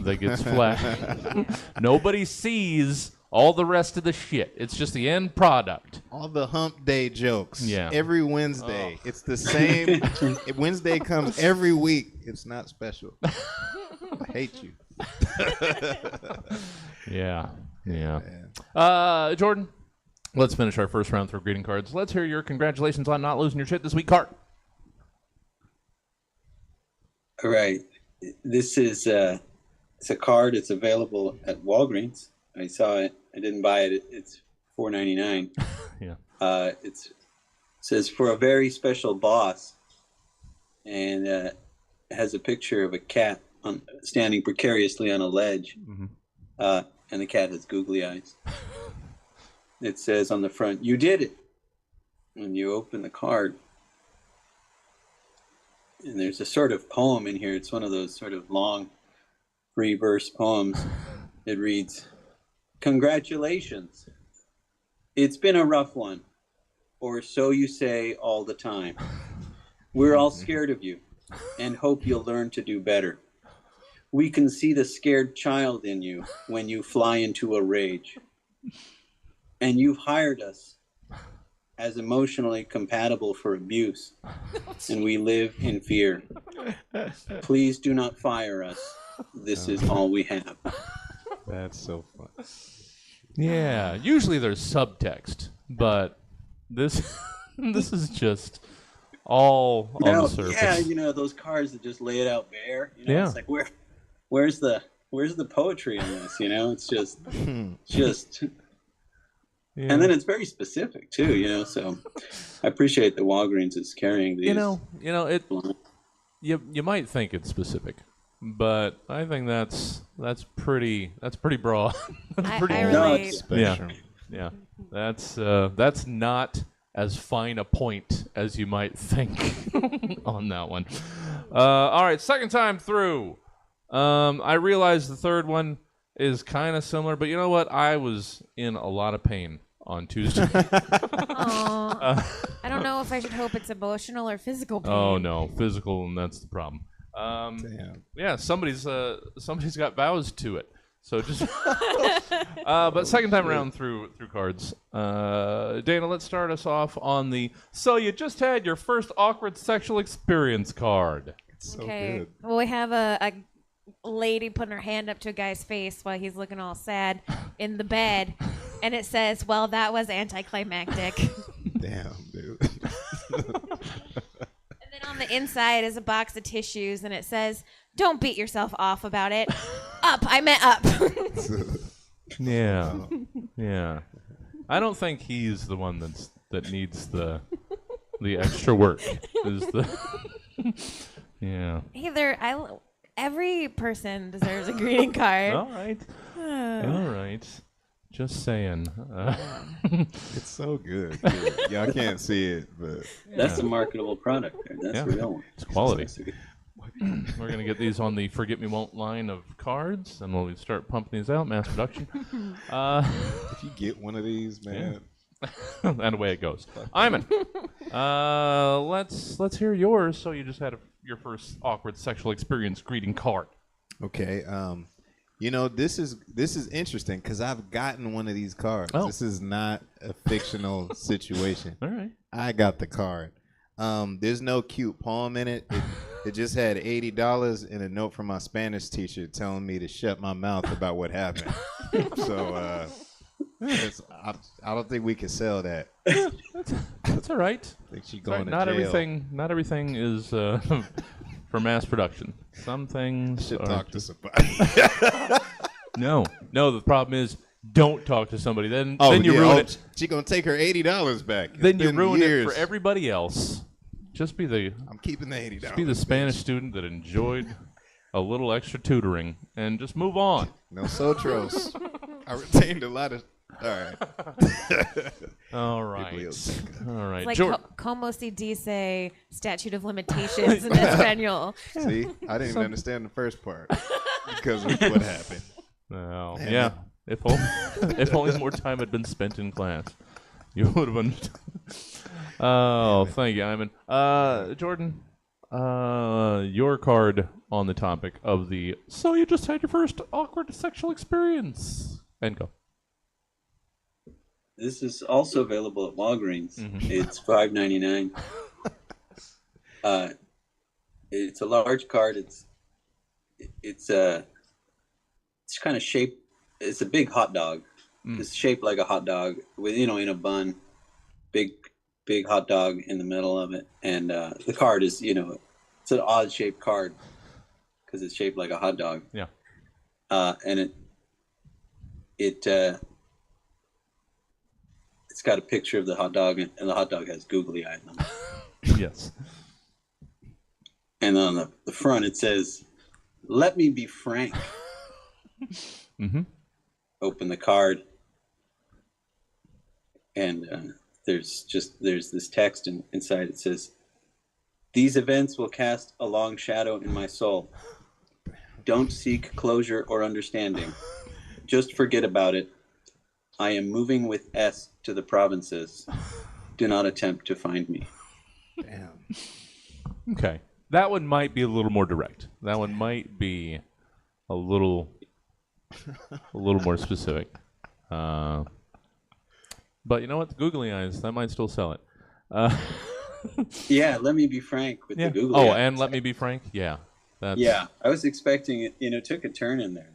A: that gets flashed. Nobody sees all the rest of the shit. It's just the end product.
D: All the hump day jokes.
A: Yeah.
D: Every Wednesday. It's the same. Wednesday comes every week. It's not special. I hate you.
A: Yeah. Jordan, let's finish our first round through greeting cards. Let's hear your congratulations on not losing your shit this week card.
B: All right. This is it's a card. It's available at Walgreens. I saw it. I didn't buy it. It's $4.99.
A: Yeah.
B: It says for a very special boss, and it has a picture of a cat standing precariously on a ledge, and the cat has googly eyes. It says on the front, "You did it." When you open the card, and there's a sort of poem in here. It's one of those sort of long, free verse poems. It reads, "Congratulations. It's been a rough one, or so you say all the time. We're all scared of you and hope you'll learn to do better. We can see the scared child in you when you fly into a rage. And you've hired us as emotionally compatible for abuse, and we live in fear. Please do not fire us. This is all we have."
D: That's so fun.
A: Yeah. Usually there's subtext, but this is just all on the surface.
B: Yeah, those cards that just lay it out bare.
A: Yeah.
B: It's like where's the poetry in this? It's just. Yeah. And then it's very specific too, so I appreciate that Walgreens is carrying these.
A: You might think it's specific, but I think that's pretty broad. That's pretty
C: I relate.
A: Yeah. That's not as fine a point as you might think on that one. All right, second time through. I realize the third one is kind of similar, but you know what? I was in a lot of pain on Tuesday.
C: I don't know if I should hope it's emotional or physical pain.
A: Oh no, physical, and that's the problem.
D: Damn.
A: Yeah, somebody's got vows to it. So just, but second time around through cards. Dayna, let's start us off on the. So you just had your first awkward sexual experience card.
D: It's so good.
C: Well, we have a lady putting her hand up to a guy's face while he's looking all sad in the bed, and it says, "Well, that was anticlimactic."
D: Damn, dude.
C: And then on the inside is a box of tissues, and it says, "Don't beat yourself off about it. Up, I meant up."
A: Yeah. I don't think he's the one that needs the extra work. Yeah.
C: Every person deserves a greeting card.
A: All right. Just saying.
D: It's so good. Dude. Y'all can't see it, but
B: that's a marketable product. That's real.
A: It's quality. We're going to get these on the Forget Me Won't line of cards, and we'll start pumping these out, mass production.
D: If you get one of these, man.
A: Yeah. And away it goes. Imin, let's hear yours. So you just had your first awkward sexual experience greeting card.
D: Okay. This is interesting because I've gotten one of these cards.
A: Oh.
D: This is not a fictional situation.
A: All right.
D: I got the card. There's no cute poem in it. It just had $80 and a note from my Spanish teacher telling me to shut my mouth about what happened. So I don't think we can sell that.
A: That's all right.
D: I think she's going to
A: not
D: jail.
A: Not everything is for mass production. Some things
D: should
A: are
D: talk to somebody.
A: No. The problem is, don't talk to somebody. Then you ruin it.
D: She's gonna take her $80 back.
A: Then you ruin it for everybody else. Just be the.
D: I'm keeping the $80.
A: Just be the Spanish student that enjoyed a little extra tutoring and just move on.
D: Nosotros. I retained a lot of. All right.
A: All right.
C: It's like
A: Jordan.
C: como si dice statute of limitations in Espanol.
D: See, I didn't even understand the first part because of what happened.
A: Oh, yeah. If only more time had been spent in class, you would have understood. Oh, thank you, Imin. Jordan, your card on the topic of the "so you just had your first awkward sexual experience" and go.
B: This is also available at Walgreens. It's $5.99. It's a large card. It's kind of shaped. It's a big hot dog. It's shaped like a hot dog with in a bun. Big hot dog in the middle of it, and the card is it's an odd shaped card because it's shaped like a hot dog.
A: Yeah.
B: And it's got a picture of the hot dog, and the hot dog has googly eyes on it.
A: Yes.
B: And on the front it says, "Let me be frank." Open the card, and there's this text inside. It says, "These events will cast a long shadow in my soul. Don't seek closure or understanding. Just forget about it. I am moving with S to the provinces. Do not attempt to find me."
D: Damn.
A: Okay. That one might be a little more direct. That one might be a little more specific. But you know what? The googly eyes, that might still sell it.
B: Yeah, let me be frank with the googly eyes.
A: And let me be frank? Yeah.
B: Yeah, I was expecting it, took a turn in there.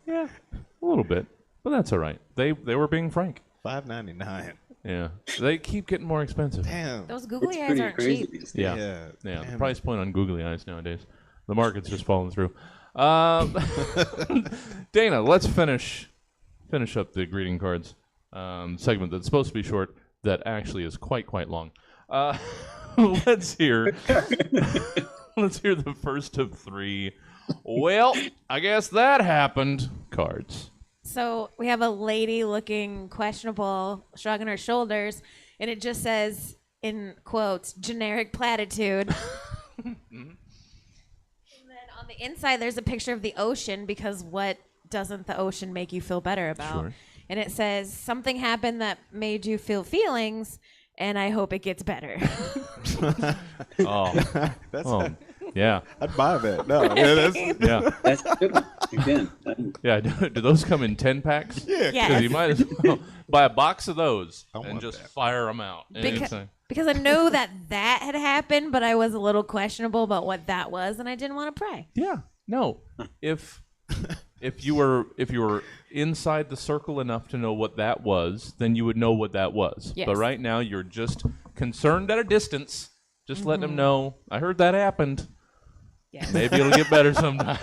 A: Yeah, a little bit. But that's all right. They were being frank.
D: $5.99.
A: Yeah. They keep getting more expensive.
D: Damn.
C: Those googly eyes aren't cheap.
A: Yeah. The price point on googly eyes nowadays. The market's just falling through. Dayna, let's finish up the greeting cards segment that's supposed to be short, that actually is quite long. Let's hear the first of three. Well, I guess that happened. Cards.
C: So we have a lady looking questionable, shrugging her shoulders, and it just says, in quotes, "generic platitude." And then on the inside, there's a picture of the ocean, because what doesn't the ocean make you feel better about?
A: Sure.
C: And it says, "something happened that made you feel feelings, and I hope it gets better."
A: Yeah.
D: I'd buy that. No,
B: That's a good one. Again.
A: Yeah, do those come in 10 packs?
D: Yeah.
A: Because you might as well buy a box of those and just fire them out.
C: Because I know that had happened, but I was a little questionable about what that was, and I didn't want to pray.
A: Yeah. No. If you were inside the circle enough to know what that was, then you would know what that was.
C: Yes.
A: But right now you're just concerned at a distance, just letting them know, I heard that happened.
C: Yes.
A: Maybe it'll get better sometime.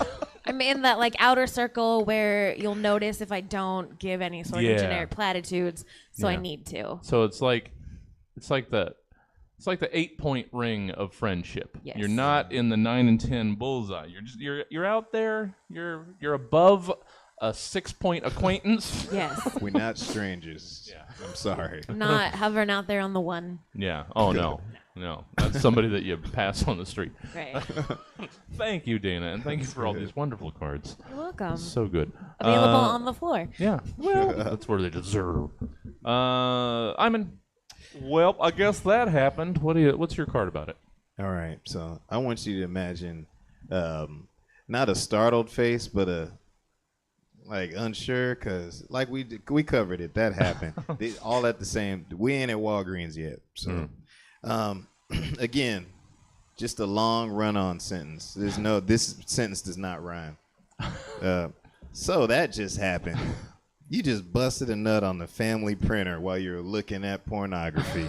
C: I'm in that outer circle where you'll notice if I don't give any sort of generic platitudes, so I need to.
A: So it's like the 8-point ring of friendship.
C: Yes.
A: You're not in the 9 and 10 bullseye. You're out there. You're above a 6-point acquaintance.
C: Yes.
D: We're not strangers.
A: Yeah.
D: I'm sorry.
C: I'm not hovering out there on the one.
A: Yeah. Oh no. That's somebody that you pass on the street.
C: Right.
A: Thank you, Dayna, and thank you for all these wonderful cards.
C: You're welcome.
A: So good.
C: Available on the floor.
A: Yeah. Well, that's where they deserve. Imin. Well, I guess that happened. What's your card about it?
D: All right. So I want you to imagine not a startled face, but a unsure, because we covered it. That happened. They all at the same. We ain't at Walgreens yet. So again, just a long run-on sentence. This sentence does not rhyme. So that just happened. You just busted a nut on the family printer while you're looking at pornography.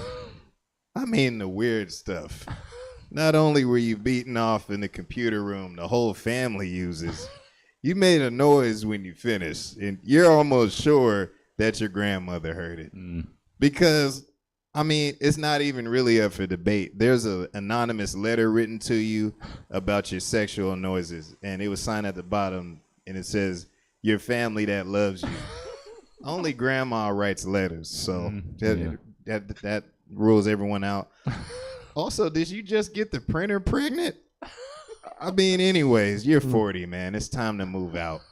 D: I mean the weird stuff. Not only were you beaten off in the computer room the whole family uses, you made a noise when you finished, and you're almost sure that your grandmother heard it. Because, it's not even really up for debate. There's an anonymous letter written to you about your sexual noises, and it was signed at the bottom, and it says, "Your family that loves you." Only grandma writes letters, so that rules everyone out. Also, did you just get the printer pregnant? Anyways, you're 40, man. It's time to move out.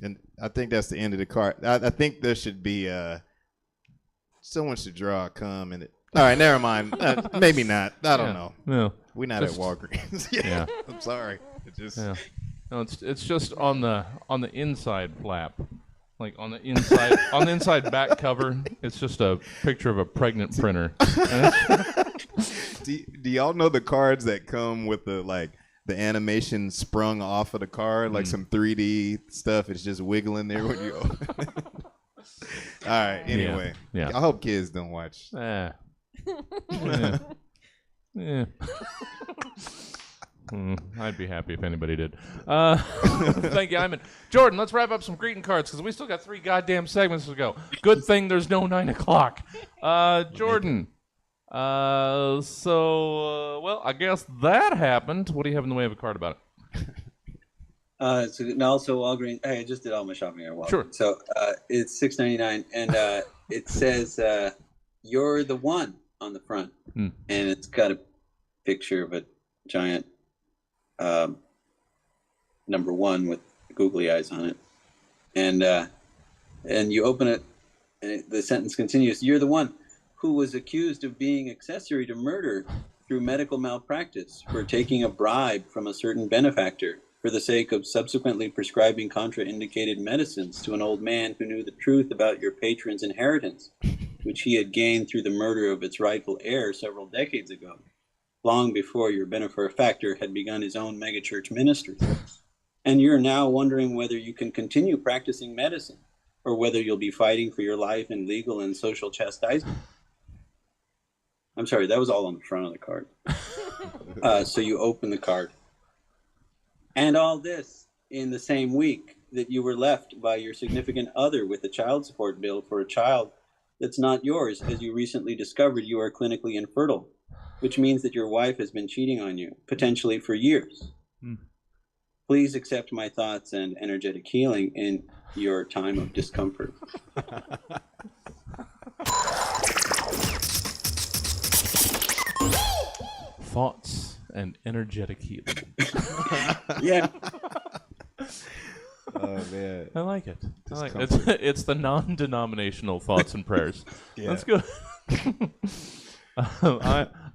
D: And I think that's the end of the card. I think there should be someone should draw a cum, and All right, never mind. Maybe not. I don't know.
A: No.
D: We're not at Walgreens.
A: Yeah.
D: I'm sorry. It just.
A: Yeah. No, it's just on the inside flap. Like on the inside back cover, it's just a picture of a pregnant printer.
D: Do y'all know the cards that come with the animation sprung off of the card, like some 3D stuff? It's just wiggling there when you open it. All right. Anyway,
A: yeah.
D: I hope kids don't watch.
A: Yeah. I'd be happy if anybody did. Thank you, Imin. Jordan, let's wrap up some greeting cards because we still got 3 goddamn segments to go. Good thing there's no 9 o'clock. Jordan. Well, I guess that happened. What do you have in the way of a card about it?
B: So Walgreens. Hey, I just did all my shopping at Walgreens.
A: Sure.
B: So it's $6.99, and it says "You're the one" on the front, and it's got a picture of a giant number 1 with googly eyes on it, and you open it, and the sentence continues: "You're the one who was accused of being accessory to murder through medical malpractice for taking a bribe from a certain benefactor for the sake of subsequently prescribing contraindicated medicines to an old man who knew the truth about your patron's inheritance, which he had gained through the murder of its rightful heir several decades ago, long before your benefactor had begun his own megachurch ministry. And you're now wondering whether you can continue practicing medicine or whether you'll be fighting for your life in legal and social chastisement." I'm sorry, that was all on the front of the card. So you open the card. "And all this in the same week that you were left by your significant other with a child support bill for a child that's not yours, as you recently discovered you are clinically infertile, which means that your wife has been cheating on you, potentially for years. Please accept my thoughts and energetic healing in your time of discomfort."
A: Thoughts and energetic healing.
B: Yeah.
D: Oh man,
A: I like it. It's the non-denominational thoughts and prayers.
D: Yeah.
A: That's good.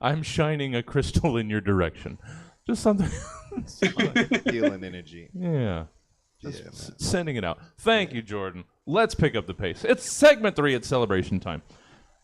A: I'm shining a crystal in your direction. Just something.
D: healing energy.
A: Yeah. Just sending it out. Thank you, Jordan. Let's pick up the pace. It's segment 3 at celebration time.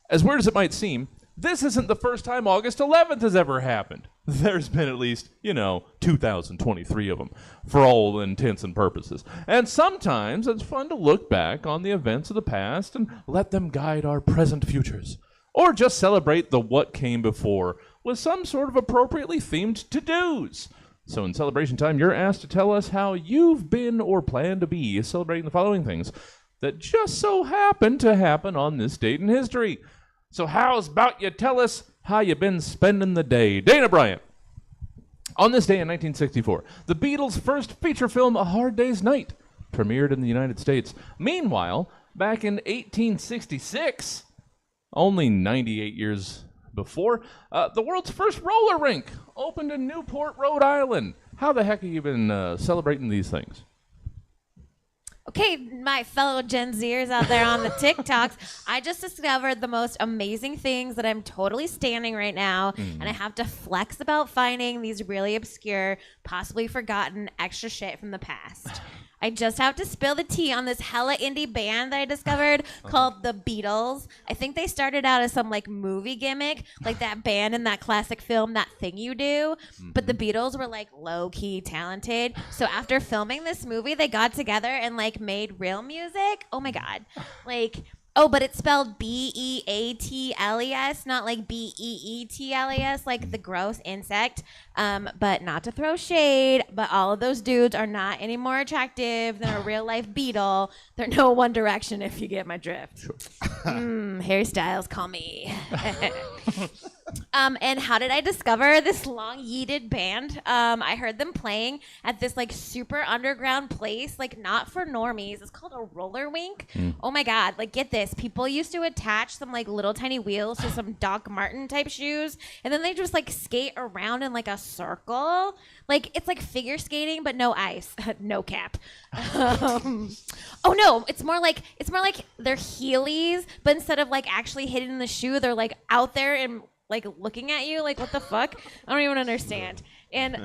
A: As weird as it might seem, this isn't the first time August 11th has ever happened. There's been at least, 2023 of them, for all intents and purposes. And sometimes it's fun to look back on the events of the past and let them guide our present futures. Or just celebrate the what came before with some sort of appropriately themed to-dos. So in celebration time, you're asked to tell us how you've been or plan to be celebrating the following things that just so happen to happen on this date in history. So how's about you tell us how you been spending the day? Dayna Bryant. On this day in 1964, the Beatles' first feature film, A Hard Day's Night, premiered in the United States. Meanwhile, back in 1866, only 98 years before, the world's first roller rink opened in Newport, Rhode Island. How the heck have you been celebrating these things?
C: Okay, my fellow Gen Zers out there on the TikToks, I just discovered the most amazing things that I'm totally standing right now, and I have to flex about finding these really obscure, possibly forgotten extra shit from the past. I just have to spill the tea on this hella indie band that I discovered called The Beatles. I think they started out as some movie gimmick, like that band in that classic film, That Thing You Do. But the Beatles were low-key talented. So after filming this movie, they got together and made real music. Oh my God. But it's spelled B-E-A-T-L-E-S, not B-E-E-T-L-E-S, like the gross insect. But not to throw shade, but all of those dudes are not any more attractive than a real-life beetle. They're no One Direction, if you get my drift. Harry Styles, call me. And how did I discover this long-yeeted band? I heard them playing at this like super underground place, like not for normies. It's called a roller rink. Oh my god! Like get this, people used to attach some like little tiny wheels to some Doc Marten type shoes, and then they just like skate around in like a circle. Like it's like figure skating, but no ice, no cap. Oh no, it's more like they're Heelys, but instead of like actually hitting the shoe, they're like out there and like looking at you. Like what the fuck? I don't even understand. And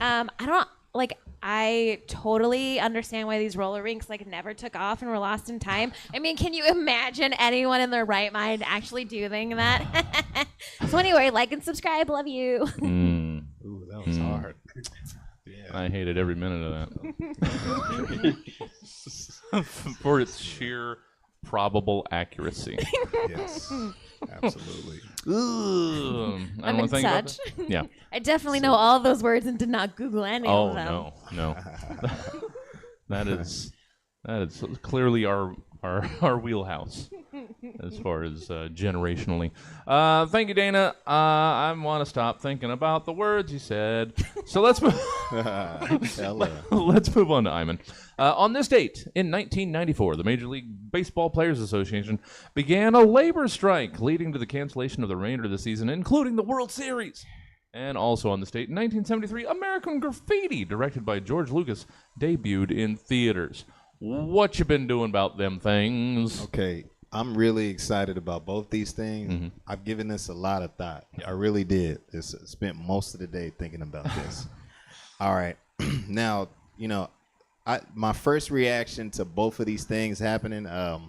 C: I totally understand why these roller rinks like never took off and were lost in time. I mean, can you imagine anyone in their right mind actually doing that? So anyway, like and subscribe. Love you.
D: Ooh, that was hard.
A: Yeah. I hated every minute of that. For its sheer probable accuracy.
D: Yes, absolutely.
C: I'm in touch.
A: Yeah.
C: I definitely know all those words and did not Google any of them.
A: Oh, no. That is clearly our wheelhouse as far as generationally. Thank you, Dayna. I want to stop thinking about the words you said. So let's move. Let's move on to Imin. On this date in 1994, the Major League Baseball Players Association began a labor strike, leading to the cancellation of the remainder of the season, including the World Series. And also on this date in 1973, American Graffiti, directed by George Lucas, debuted in theaters. What you been doing about them things?
D: Okay, I'm really excited about both these things. Mm-hmm. I've given this a lot of thought. I really did. Spent most of the day thinking about this. All right, now my first reaction to both of these things happening, I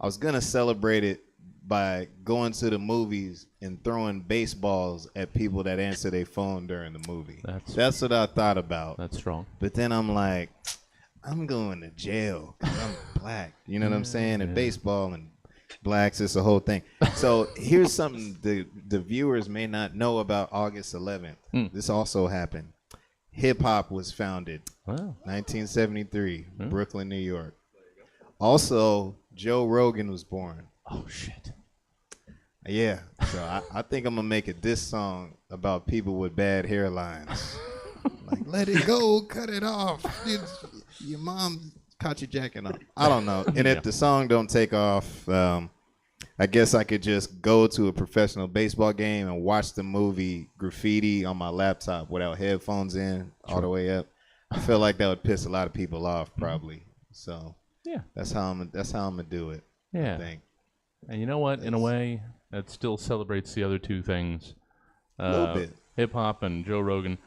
D: was gonna celebrate it by going to the movies and throwing baseballs at people that answer their phone during the movie. That's what I thought about.
A: That's strong.
D: But then I'm like, I'm going to jail because I'm black. You know what I'm saying? And baseball and blacks, it's a whole thing. So here's something the viewers may not know about August 11th. This also happened. Hip-hop was founded 1973, Brooklyn, New York. Also, Joe Rogan was born.
A: Oh, shit.
D: Yeah, so I think I'm going to make a diss song about people with bad hairlines. Like, let it go, cut it off. Your mom caught you jacking off. I don't know. And if the song don't take off, I guess I could just go to a professional baseball game and watch the movie Graffiti on my laptop without headphones in all the way up. I feel like that would piss a lot of people off, probably. So
A: yeah,
D: that's how I'm gonna do it.
A: Yeah,
D: I think.
A: And you know what? In a way, that still celebrates the other two things.
D: A little bit.
A: Hip hop and Joe Rogan.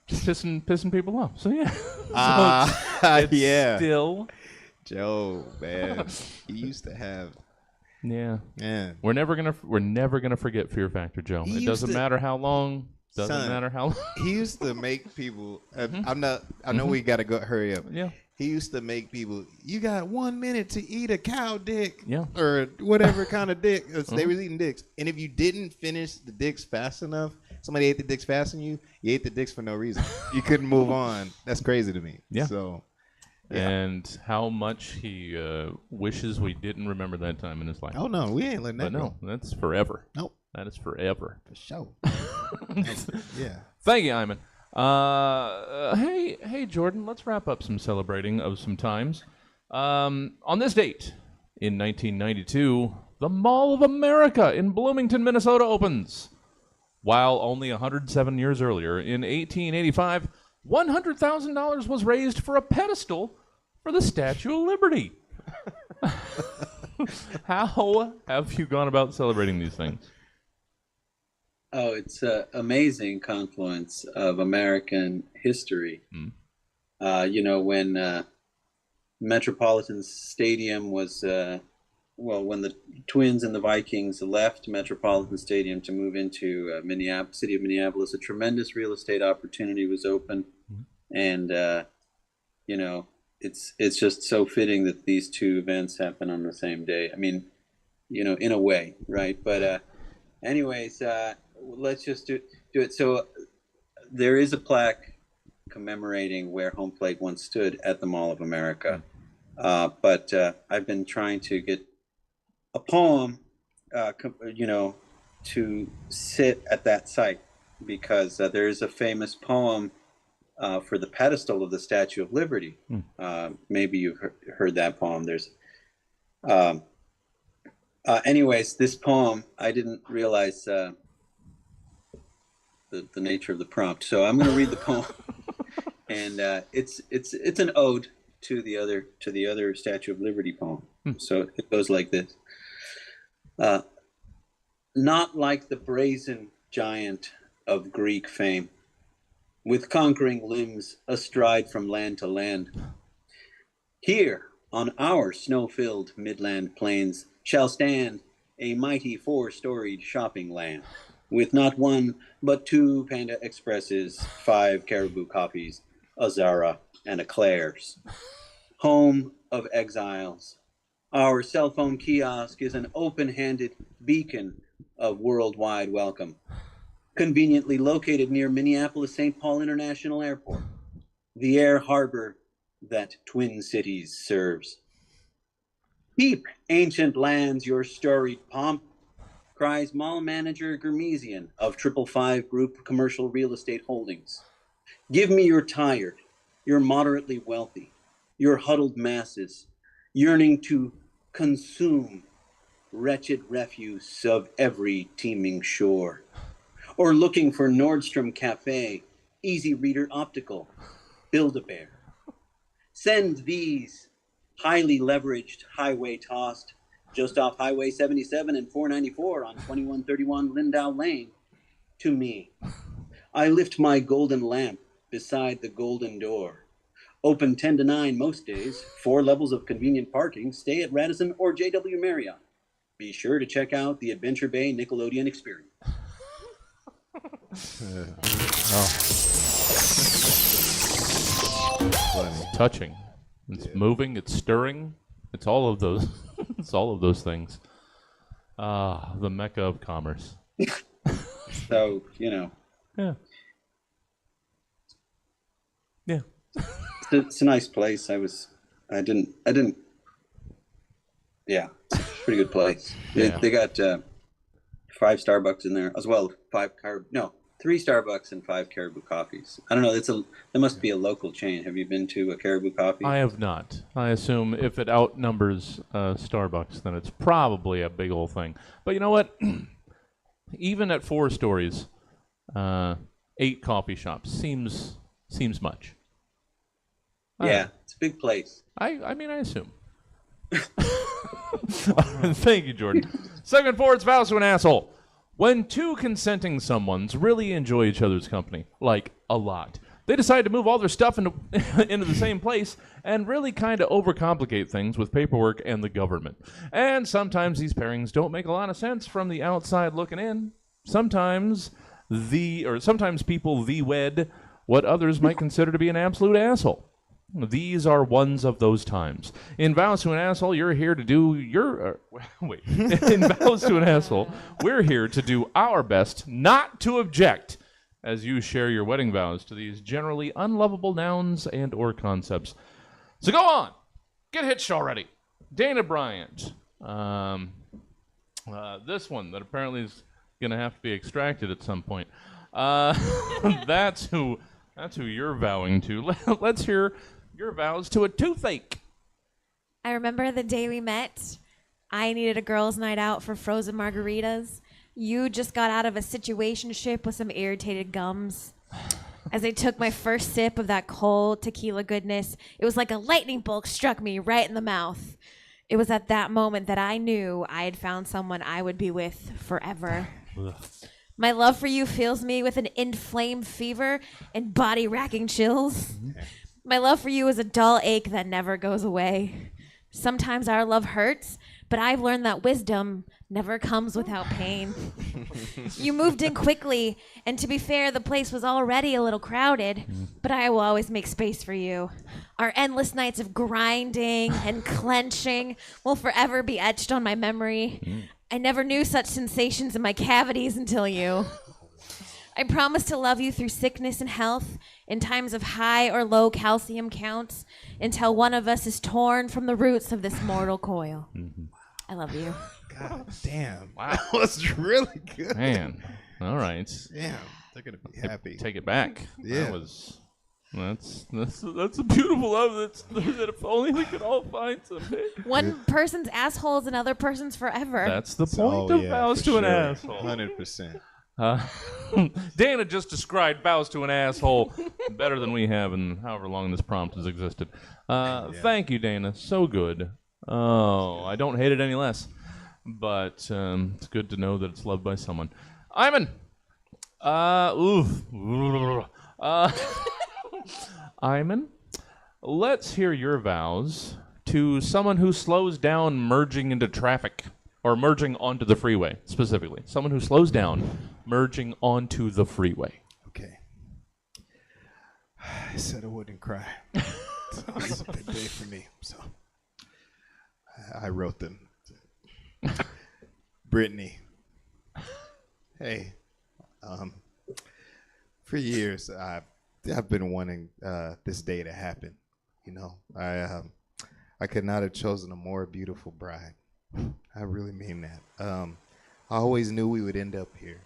A: Just pissing people off. So yeah.
D: It's yeah.
A: Still,
D: Joe, man, he used to have.
A: Yeah.
D: Man.
A: We're never gonna forget Fear Factor, Joe. It doesn't matter how long. Doesn't matter how long.
D: He used to make people. I know we gotta go. Hurry up.
A: Yeah.
D: He used to make people. You got 1 minute to eat a cow dick.
A: Yeah.
D: Or whatever kind of dick. They was eating dicks, and if you didn't finish the dicks fast enough, somebody ate the dicks faster than you. You ate the dicks for no reason. You couldn't move on. That's crazy to me.
A: Yeah.
D: So.
A: Yeah. And how much he wishes we didn't remember that time in his life.
D: Oh no, we ain't letting that go.
A: No, that's forever.
D: Nope.
A: That is forever.
D: For sure. Yeah.
A: Thank you, Imin. Hey, Jordan. Let's wrap up some celebrating of some times. On this date in 1992, the Mall of America in Bloomington, Minnesota opens. While only 107 years earlier, in 1885, $100,000 was raised for a pedestal for the Statue of Liberty. How have you gone about celebrating these things?
B: Oh, it's an amazing confluence of American history. When Metropolitan Stadium was, when the Twins and the Vikings left Metropolitan Stadium to move into city of Minneapolis, a tremendous real estate opportunity was open. And, it's just so fitting that these two events happen on the same day. I mean, in a way, right? But anyways, let's just do it. So there is a plaque commemorating where home plate once stood at the Mall of America. But I've been trying to get a poem, to sit at that site because there is a famous poem for the pedestal of the Statue of Liberty. Maybe you've heard that poem. There's, anyways, this poem, I didn't realize the nature of the prompt, so I'm going to read the poem, and it's an ode to the other Statue of Liberty poem. So it goes like this: not like the brazen giant of Greek fame, with conquering limbs astride from land to land. Here, on our snow-filled midland plains, shall stand a mighty 4-storied shopping land, with not one but 2 Panda Expresses, 5 Caribou coffees, a Zara, and a Claire's. Home of exiles, our cell phone kiosk is an open-handed beacon of worldwide welcome, conveniently located near Minneapolis-St. Paul International Airport, the air harbor that Twin Cities serves. Keep, ancient lands, your storied pomp, cries mall manager Germesian of 555 Group Commercial Real Estate Holdings. Give me your tired, your moderately wealthy, your huddled masses, yearning to consume wretched refuse of every teeming shore, or looking for Nordstrom Cafe, Easy Reader Optical, Build-A-Bear. Send these highly leveraged, highway-tossed, just off Highway 77 and 494 on 2131 Lindau Lane, to me. I lift my golden lamp beside the golden door. Open 10 to 9 most days, 4 levels of convenient parking, stay at Radisson or JW Marriott. Be sure to check out the Adventure Bay Nickelodeon experience.
A: It's touching. It's moving. It's stirring. It's all of those. It's all of those things. The mecca of commerce.
B: So, you know.
A: Yeah. Yeah.
B: It's a nice place. I didn't. Yeah, it's a pretty good place. They got 5 Starbucks in there as well. 3 Starbucks and 5 Caribou coffees. I don't know. That must be a local chain. Have you been to a Caribou coffee?
A: I have not. I assume if it outnumbers Starbucks, then it's probably a big old thing. But you know what? Even at 4 stories, 8 coffee shops seems much.
B: Yeah, it's a big place.
A: I mean, I assume. Thank you, Jordan. Segment 4, it's vows to an asshole. When 2 consenting someones really enjoy each other's company, like a lot, they decide to move all their stuff into the same place and really kind of overcomplicate things with paperwork and the government. And sometimes these pairings don't make a lot of sense from the outside looking in. Sometimes people wed what others might consider to be an absolute asshole. These are ones of those times. In Vows to an Asshole, you're here to do your... In Vows to an Asshole, we're here to do our best not to object as you share your wedding vows to these generally unlovable nouns and or concepts. So go on. Get hitched already. Dayna Bryant. This one that apparently is going to have to be extracted at some point. That's who you're vowing to. Let's hear your vows to a toothache.
C: I remember the day we met. I needed a girls' night out for frozen margaritas. You just got out of a situationship with some irritated gums. As I took my first sip of that cold tequila goodness, it was like a lightning bolt struck me right in the mouth. It was at that moment that I knew I had found someone I would be with forever. My love for you fills me with an inflamed fever and body-racking chills. My love for you is a dull ache that never goes away. Sometimes our love hurts, but I've learned that wisdom never comes without pain. You moved in quickly, and to be fair, the place was already a little crowded, but I will always make space for you. Our endless nights of grinding and clenching will forever be etched on my memory. I never knew such sensations in my cavities until you. I promise to love you through sickness and health, in times of high or low calcium counts, until one of us is torn from the roots of this mortal coil. I love you.
D: God damn.
A: Wow.
D: That was really good.
A: Man. All right.
D: Damn. They're going to be happy.
A: Take it back.
D: Yeah.
A: That's a beautiful love that if only we could all find someday.
C: One person's asshole is another person's forever.
A: That's the point of vows to an asshole.
D: 100%.
A: Dayna just described vows to an asshole better than we have in however long this prompt has existed. Thank you, Dayna. So good. Oh, I don't hate it any less. But it's good to know that it's loved by someone. Imin! Imin, let's hear your vows to someone who slows down merging into traffic, or merging onto the freeway, specifically. Someone who slows down merging onto the freeway.
D: Okay. I said I wouldn't cry. So it's a big day for me. So I wrote them. Brittany. Hey. For years, I've been wanting this day to happen. You know, I could not have chosen a more beautiful bride. I really mean that. I always knew we would end up here.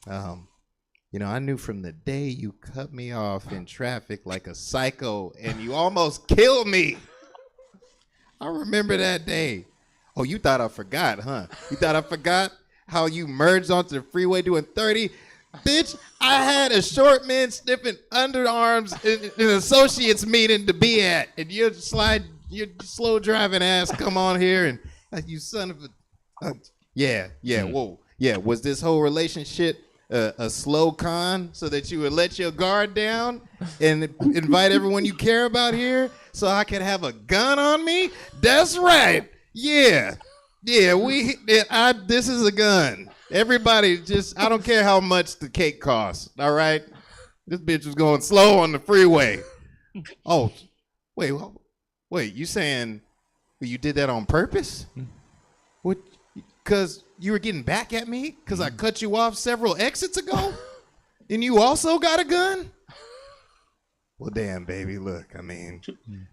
D: You know, I knew from the day you cut me off in traffic like a psycho and you almost killed me. I remember that day. Oh, you thought I forgot, huh? You thought I forgot how you merged onto the freeway doing 30? Bitch, I had a short man sniffing underarms in an associates meeting to be at. And your slow driving ass come on here and you son of a... whoa. Yeah, was this whole relationship a slow con so that you would let your guard down and invite everyone you care about here so I could have a gun on me? That's right. Yeah, this is a gun. Everybody just, I don't care how much the cake costs, all right? This bitch was going slow on the freeway. Oh, wait, you saying you did that on purpose? What? Because you were getting back at me because I cut you off several exits ago? And you also got a gun? Well, damn, baby, look, I mean,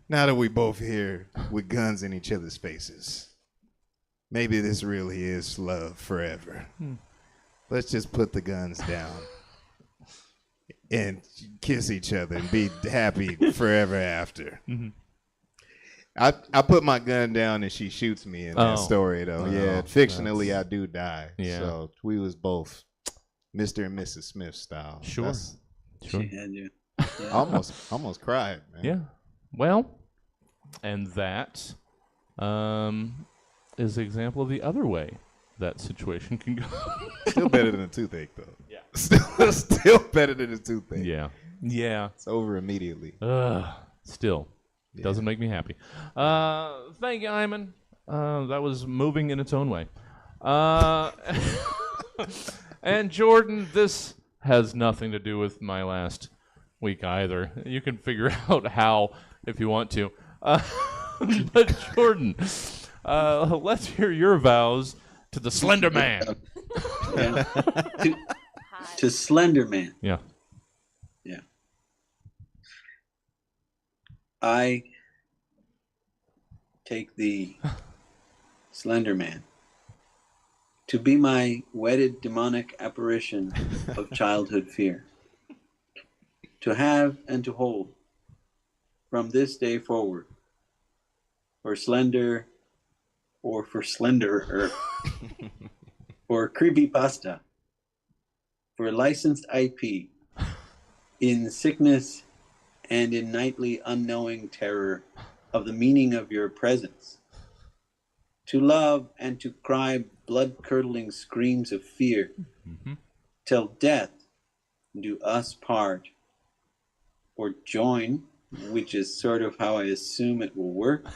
D: now that we both here with guns in each other's faces, maybe this really is love forever. Let's just put the guns down and kiss each other and be happy forever after. I put my gun down and she shoots me in that story, though. Yeah, fictionally, I do die. Yeah. So we was both Mr. and Mrs. Smith style.
A: Sure.
B: She had you. Yeah.
D: Almost cried, man.
A: Yeah. Well, and that is an example of the other way that situation can go.
D: Still better than a toothache, though.
A: Yeah.
D: Still better than a toothache.
A: Yeah. Yeah.
D: It's over immediately.
A: Still. Doesn't make me happy. Thank you, Imin. That was moving in its own way. And Jordan, this has nothing to do with my last week either. You can figure out how if you want to. But Jordan, let's hear your vows to the Slenderman.
B: To Slenderman.
A: Yeah.
B: Yeah. I take the Slenderman to be my wedded demonic apparition of childhood fear, to have and to hold from this day forward, for slender or for slenderer, for creepypasta, for licensed IP, in sickness and in nightly unknowing terror of the meaning of your presence, to love and to cry blood-curdling screams of fear, till death do us part, or join, which is sort of how I assume it will work.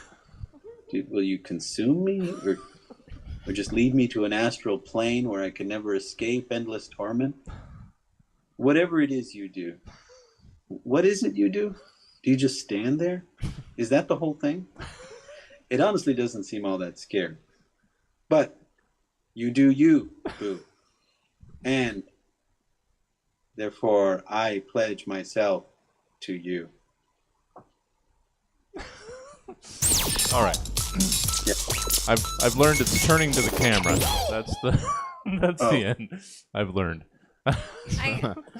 B: Will you consume me, or just lead me to an astral plane where I can never escape endless torment? Whatever it is you do. What is it you do? Do you just stand there? Is that the whole thing? It honestly doesn't seem all that scary. But you do you, boo. And therefore, I pledge myself to you.
A: All right. I've learned it's turning to the camera. That's the end. I've learned.
C: I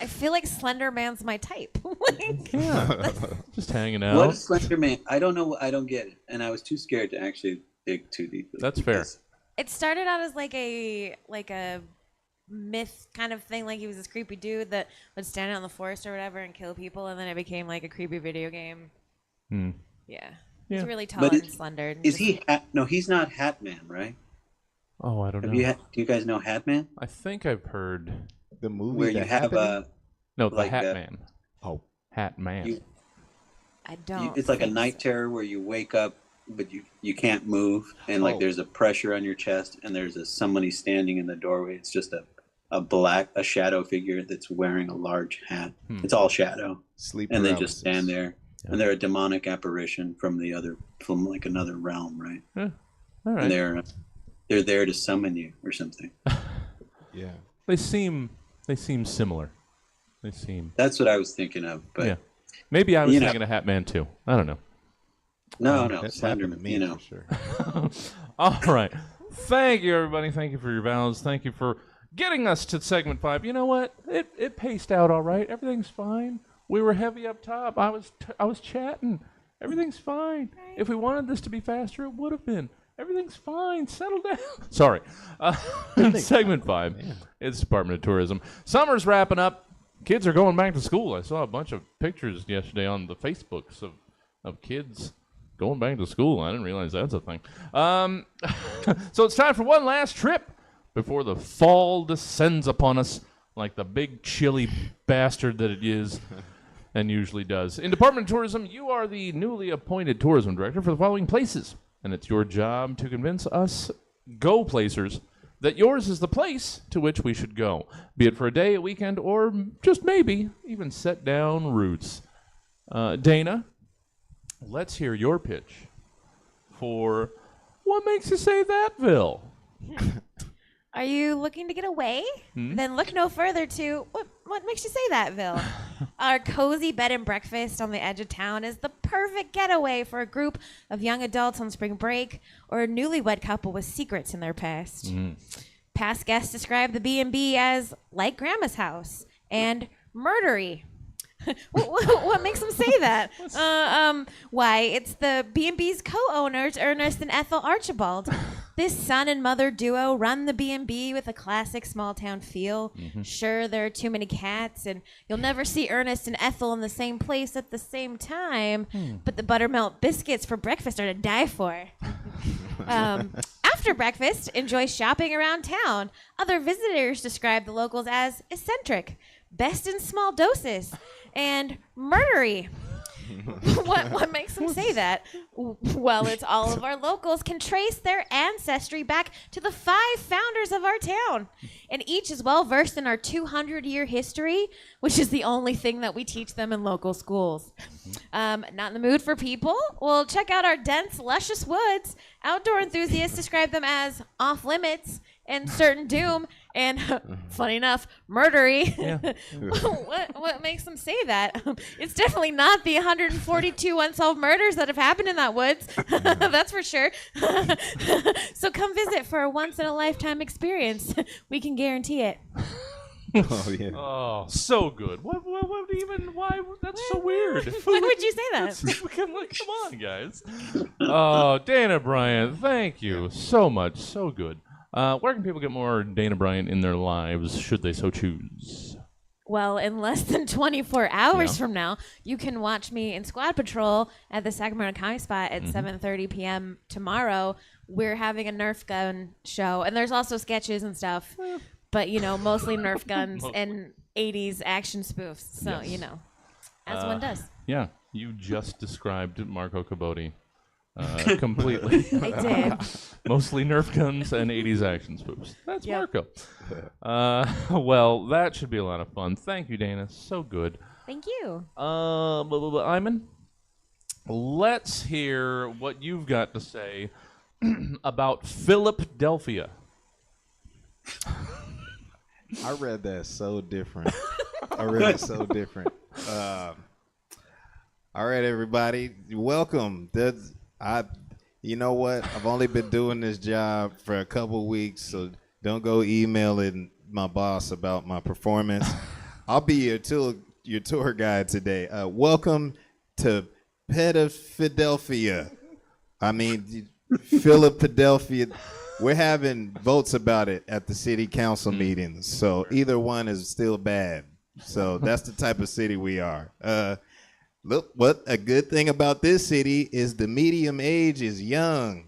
C: feel like Slenderman's my type.
A: Yeah, just hanging out.
B: What is Slenderman? I don't know. I don't get it, and I was too scared to actually dig too deeply.
A: That's fair.
C: It started out as like a myth kind of thing, like he was this creepy dude that would stand out in the forest or whatever and kill people, and then it became like a creepy video game. Yeah. He's really tall and slender.
B: Is he? No, he's not Hat Man, right?
A: Oh, I don't know.
B: Do you guys know Hat Man?
A: I think I've heard
D: the movie
B: where you have
A: the Hat Man. Oh, Hat Man.
C: I don't.
B: It's like a night terror where you wake up, but you can't move, and like there's a pressure on your chest, and there's somebody standing in the doorway. It's just a shadow figure that's wearing a large hat. It's all shadow.
D: Sleep
B: and
D: paralysis.
B: they just stand there. And they're a demonic apparition from like another realm, right?
A: All right.
B: And they're there to summon you or something.
D: Yeah.
A: They seem similar.
B: That's what I was thinking of, but
A: yeah. Maybe I was thinking of Hat Man too. I don't know.
B: No,
D: that's happened to me, for sure.
A: All right. Thank you, everybody. Thank you for your vows. Thank you for getting us to segment 5. You know what? It paced out all right. Everything's fine. We were heavy up top. I was chatting. Everything's fine. If we wanted this to be faster, it would have been. Everything's fine. Settle down. Sorry. Segment 5. It's Department of Tourism. Summer's wrapping up. Kids are going back to school. I saw a bunch of pictures yesterday on the Facebooks of kids going back to school. I didn't realize that's a thing. So it's time for one last trip before the fall descends upon us like the big chilly bastard that it is. And usually does. In Department of Tourism, you are the newly appointed tourism director for the following places. And it's your job to convince us go-placers that yours is the place to which we should go. Be it for a day, a weekend, or just maybe even set down roots. Dayna, let's hear your pitch for What Makes You Say That-ville?
C: Are you looking to get away? Then look no further to What Makes You Say That-ville? Our cozy bed and breakfast on the edge of town is the perfect getaway for a group of young adults on spring break or a newlywed couple with secrets in their past. Past guests describe the B&B as like Grandma's house and murdery. What makes them say that? Why, it's the B&B's co-owners, Ernest and Ethel Archibald. This son and mother duo run the B&B with a classic small-town feel. Sure, there are too many cats, and you'll never see Ernest and Ethel in the same place at the same time, but the buttermilk biscuits for breakfast are to die for. After breakfast, enjoy shopping around town. Other visitors describe the locals as eccentric, best in small doses, and murdery. What makes them say that? Well, it's all of our locals can trace their ancestry back to the 5 founders of our town. And each is well versed in our 200-year history, which is the only thing that we teach them in local schools. Not in the mood for people? Well, check out our dense, luscious woods. Outdoor enthusiasts describe them as off limits and certain doom and, funny enough, murdery. What makes them say that? It's definitely not the 142 unsolved murders that have happened in that woods. That's for sure. So come visit for a once-in-a-lifetime experience. We can guarantee it.
D: Oh, yeah.
A: Oh, so good. Why? That's so weird.
C: Why would you say that?
A: Come on, guys. Oh, Dayna Bryant, thank you so much. So good. Where can people get more Dayna Bryant in their lives, should they so choose?
C: Well, in less than 24 hours from now, you can watch me in Squad Patrol at the Sacramento Comic Spot at 7:30 p.m. tomorrow. We're having a Nerf gun show, and there's also sketches and stuff, but, mostly Nerf guns and 80s action spoofs. So, as one does.
A: Yeah, you just described Marco Caboti completely.
C: I did.
A: Mostly Nerf guns and 80s action spoofs. That's Marco. Well, that should be a lot of fun. Thank you, Dayna. So good.
C: Thank you.
A: Imin, let's hear what you've got to say about Philipdelphia.
D: I read that so different. All right, everybody, welcome. You know what? I've only been doing this job for a couple weeks, so don't go emailing my boss about my performance. I'll be your tour guide today. Welcome to Philipdelphia. I mean, Philipdelphia. We're having votes about it at the city council meetings, so either one is still bad. So that's the type of city we are. Look, what a good thing about this city is the medium age is young.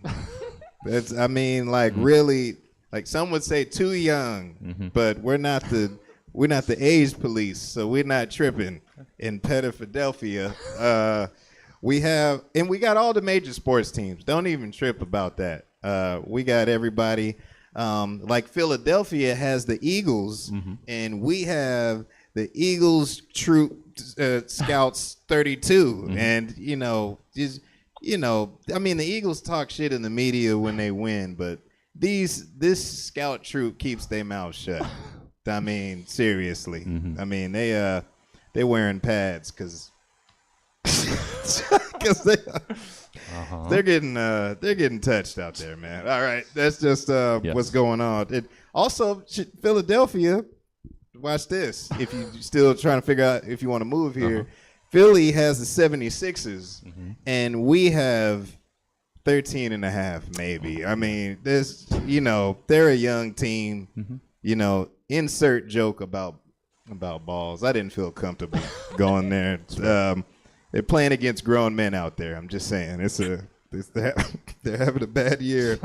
D: That's, I mean, like really, like some would say too young, but we're not the age police, so we're not tripping in Philipdelphia. We got all the major sports teams. Don't even trip about that. We got everybody. Like Philadelphia has the Eagles, and we have the Eagles Troop Scouts 32, and I mean, the Eagles talk shit in the media when they win, but this scout troop keeps their mouth shut. I mean, seriously. I mean, they wearing pads because they're getting touched out there, man. All right, that's just what's going on. Also, Philadelphia. Watch this. If you're still trying to figure out if you want to move here, Philly has the 76ers, and we have 13 and a half, maybe. I mean, this, they're a young team. Insert joke about balls. I didn't feel comfortable going there. They're playing against grown men out there. I'm just saying, they're having a bad year.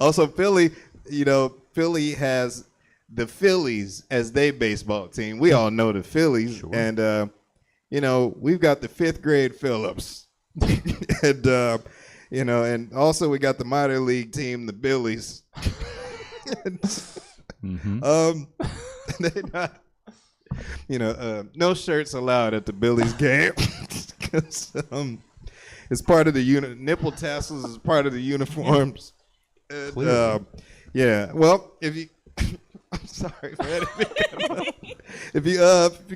D: Also, Philly, Philly has the Phillies as their baseball team. We all know the Phillies, sure. And we've got the fifth grade Phillips, and and also we got the minor league team, the Billies. They not, no shirts allowed at the Billies game. 'Cause, it's part of the nipple tassels is part of the uniforms. And, yeah. Well, if you, I'm sorry, man. If you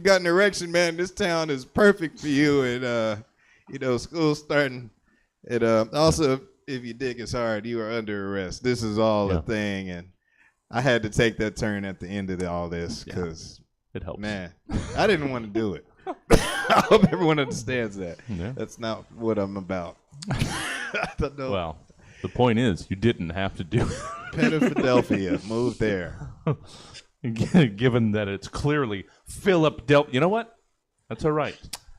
D: got an erection, man, this town is perfect for you. And school's starting. And also, if your dick is hard, you are under arrest. This is all a thing, and I had to take that turn at the end of all this because
A: it helps.
D: Man, I didn't want to do it. I hope everyone understands that. Yeah. That's not what I'm about.
A: Well, the point is, you didn't have to do it.
D: Philadelphia, move there.
A: Given that it's clearly Philipdelphia. You know what? That's all right.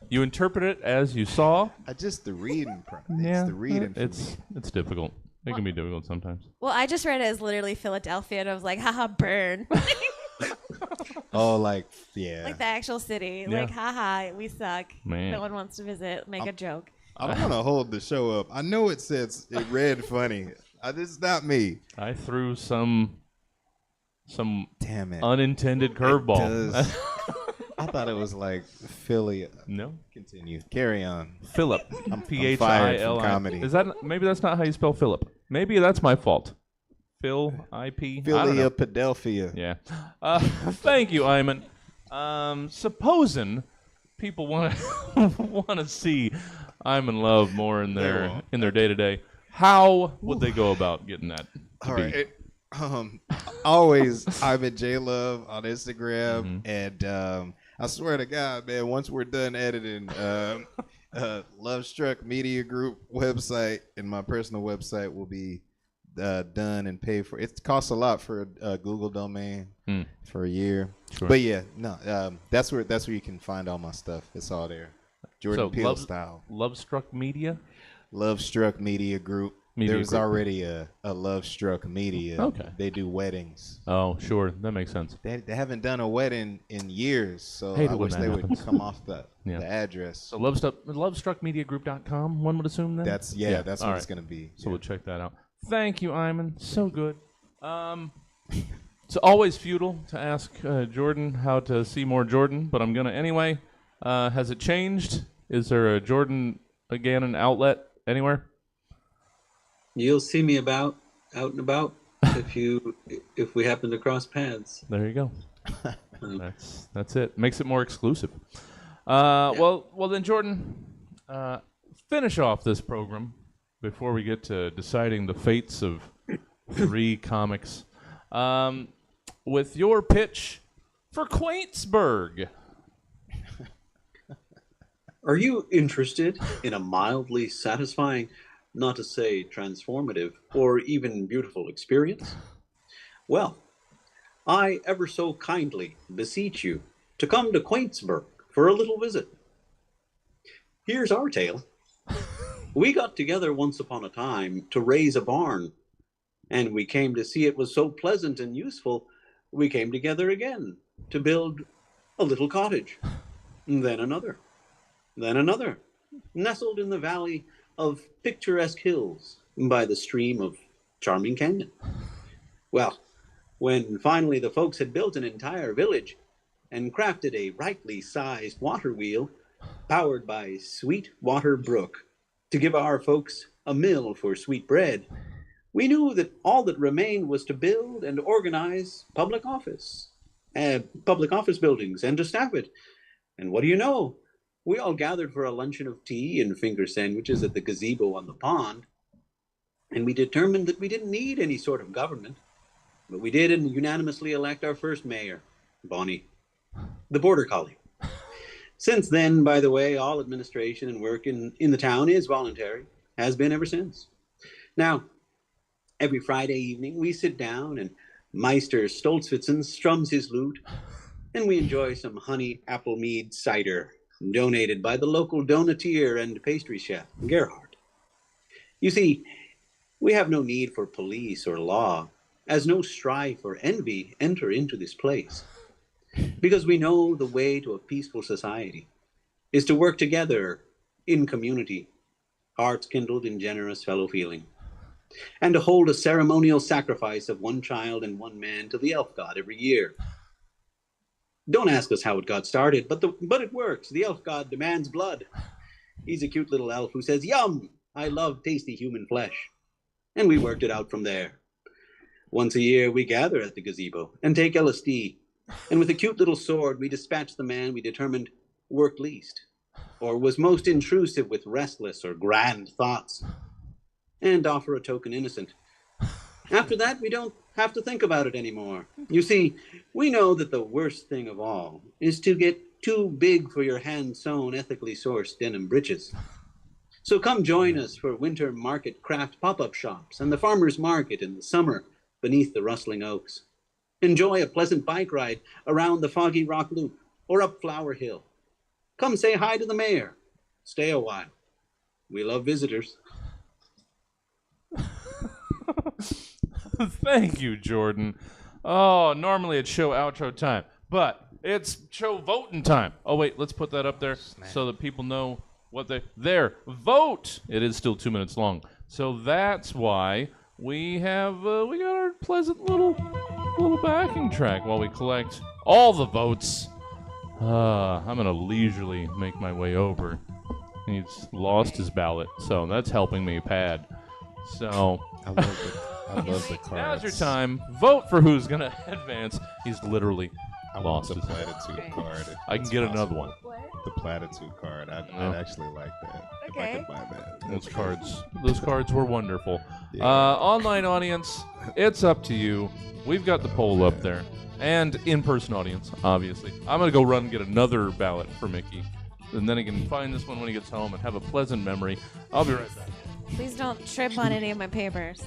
A: You interpret it as you saw.
D: The reading part. Yeah, it's the reading.
A: It's difficult. It can be difficult sometimes.
C: Well, I just read it as literally Philadelphia, and I was like, haha, burn.
D: Oh, like the
C: actual city. Yeah. Like, haha, we suck.
A: Man.
C: No one wants to visit. Make a joke.
D: I don't want to hold the show up. I know it says it read funny. This is not me.
A: I threw some unintended curveball.
D: I thought it was like Philly.
A: No.
D: Continue. Carry on.
A: Philip.
D: I'm Philip. Comedy.
A: Is that maybe that's not how you spell Philip? Maybe that's my fault. Phil IP.
D: Philadelphia.
A: Yeah. Thank you, Imin. Supposing people want to see Imin Love more in their day to day, how would they go about getting that?
D: All right. Always Imin J Love on Instagram, and I swear to God, man, once we're done editing, Love Struck Media Group website and my personal website will be done and paid for. It costs a lot for a Google domain for a year, sure. But yeah, no, that's where you can find all my stuff. It's all there, Jordan Peele style.
A: Love Struck Media Group.
D: There's already a Love Struck Media.
A: Okay.
D: They do weddings.
A: Oh, sure. That makes sense.
D: They haven't done a wedding in years, so I wish they would come off the address.
A: So lovestruckmediagroup.com, one would assume then?
D: That's what it's going to be.
A: So we'll check that out. Thank you, Imin. So good. It's always futile to ask Jordan how to see more Jordan, but I'm going to anyway. Has it changed? Is there a Jordan Gannon outlet anywhere?
B: You'll see me out and about if we happen to cross paths.
A: There you go. That's it. Makes it more exclusive. Well then, Jordan, finish off this program before we get to deciding the fates of 3 comics with your pitch for Quaintsburgh.
F: Are you interested in a mildly satisfying, not to say transformative, or even beautiful experience? Well, I ever so kindly beseech you to come to Quaintsburgh for a little visit. Here's our tale. We got together once upon a time to raise a barn, and we came to see it was so pleasant and useful, we came together again to build a little cottage, then another, nestled in the valley of picturesque hills by the stream of charming canyon. Well, when finally the folks had built an entire village and crafted a rightly sized water wheel powered by Sweet Water Brook to give our folks a mill for sweet bread, we knew that all that remained was to build and organize public office buildings and to staff it. And what do you know? We all gathered for a luncheon of tea and finger sandwiches at the gazebo on the pond, and we determined that we didn't need any sort of government, but we did unanimously elect our first mayor, Bonnie, the border collie. Since then, by the way, all administration and work in the town is voluntary, has been ever since. Now, every Friday evening, we sit down and Meister Stoltzwitzen strums his lute, and we enjoy some honey apple mead cider donated by the local donateur and pastry chef, Gerhard. You see, we have no need for police or law, as no strife or envy enter into this place, because we know the way to a peaceful society is to work together in community, hearts kindled in generous fellow feeling, and to hold a ceremonial sacrifice of 1 child and 1 man to the elf god every year. Don't ask us how it got started, but it works. The elf god demands blood. He's a cute little elf who says, "Yum, I love tasty human flesh." And we worked it out from there. Once a year, we gather at the gazebo and take LSD. And with a cute little sword, we dispatch the man we determined worked least, or was most intrusive with restless or grand thoughts, and offer a token innocent. After that, we don't have to think about it anymore. You see, we know that the worst thing of all is to get too big for your hand-sewn, ethically sourced denim breeches. So come join us for winter market craft pop-up shops and the farmer's market in the summer beneath the rustling oaks. Enjoy a pleasant bike ride around the Foggy Rock Loop or up Flower Hill. Come say hi to the mayor. Stay a while. We love visitors.
A: Thank you, Jordan. Oh, normally it's show outro time, but it's show voting time. Oh, wait, let's put that up there so that people know what their vote. It is still 2 minutes long. So that's why we have, we got our pleasant little backing track while we collect all the votes. I'm going to leisurely make my way over. He's lost his ballot, so that's helping me pad. So
D: I love the cards.
A: now's your time. Vote for who's gonna advance. He's literally lost
D: the
A: his
D: platitude card.
A: I can get another one.
D: The platitude card. I'd actually like that.
C: Okay.
D: If I could buy that.
A: Those cards were wonderful.
D: Yeah.
A: Online audience, it's up to you. We've got the poll up there, and in-person audience, obviously. I'm gonna go run and get another ballot for Mickey, and then he can find this one when he gets home and have a pleasant memory. I'll be right back.
C: Please don't trip on any of my papers.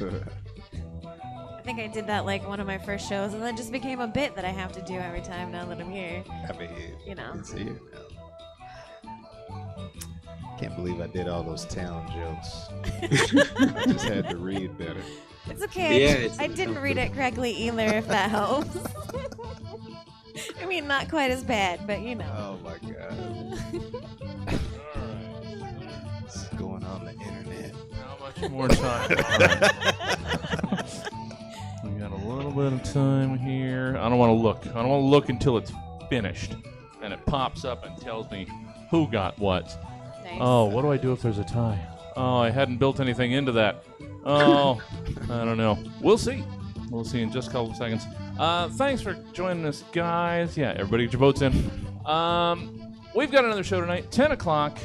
C: I think I did that like one of my first shows, and then it just became a bit that I have to do every time now that I'm here.
D: I mean,
C: You know.
D: it's here now. Can't believe I did all those town jokes. I just had to read better.
C: It's okay.
B: Yeah,
C: I didn't read it correctly either, if that helps. I mean, not quite as bad, but you know.
D: Oh my god. What's going on the internet?
A: How much more time? We got a little bit of time here. I don't want to look. I don't want to look until it's finished, and it pops up and tells me who got what.
C: Nice.
A: Oh, what do I do if there's a tie? Oh, I hadn't built anything into that. Oh, I don't know. We'll see. We'll see in just a couple of seconds. Thanks for joining us, guys. Yeah, everybody get your votes in. we've got another show tonight, 10 o'clock.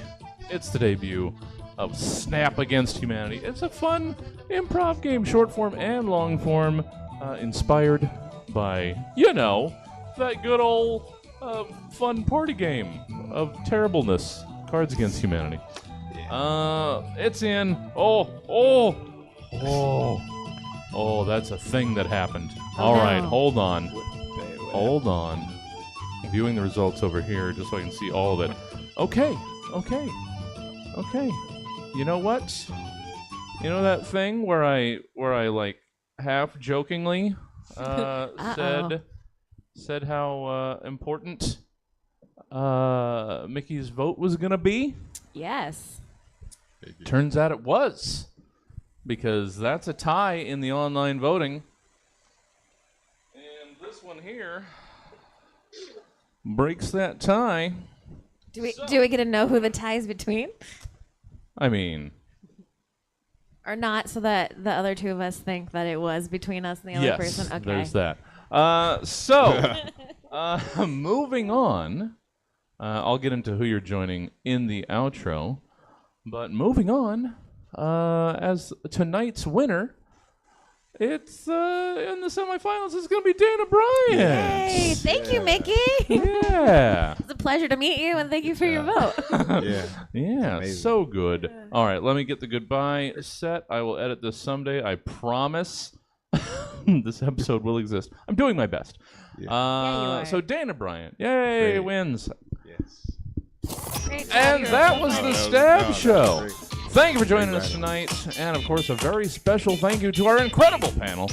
A: It's the debut of Snap Against Humanity. It's a fun improv game, short form and long form, inspired by, that good old fun party game of terribleness, Cards Against Humanity. It's in. Oh, that's a thing that happened. All right, hold on. Viewing the results over here just so I can see all of it. Okay. You know what? You know that thing where I like half jokingly said how important Mickey's vote was gonna be?
C: Yes.
A: Turns out it was, because that's a tie in the online voting. And this one here breaks that tie.
C: Do we get to know who the tie is between?
A: I mean...
C: Or not, so that the other two of us think that it was between us and the other person? Okay.
A: There's that. Moving on, I'll get into who you're joining in the outro. But moving on, as tonight's winner, it's in the semifinals. It's going to be Dayna Bryant.
C: Yay! Thank you, Mickey.
A: Yeah.
C: It's a pleasure to meet you, and thank you for your vote.
A: Yeah, amazing. So good. All right, let me get the goodbye set. I will edit this someday. I promise. This episode will exist. I'm doing my best.
C: Yeah, you are.
A: So Dayna Bryant, yay, wins.
D: Yes.
C: Great job.
A: And that was the Stab Show.
D: Great.
A: Thank you for joining us tonight. And, of course, a very special thank you to our incredible panel,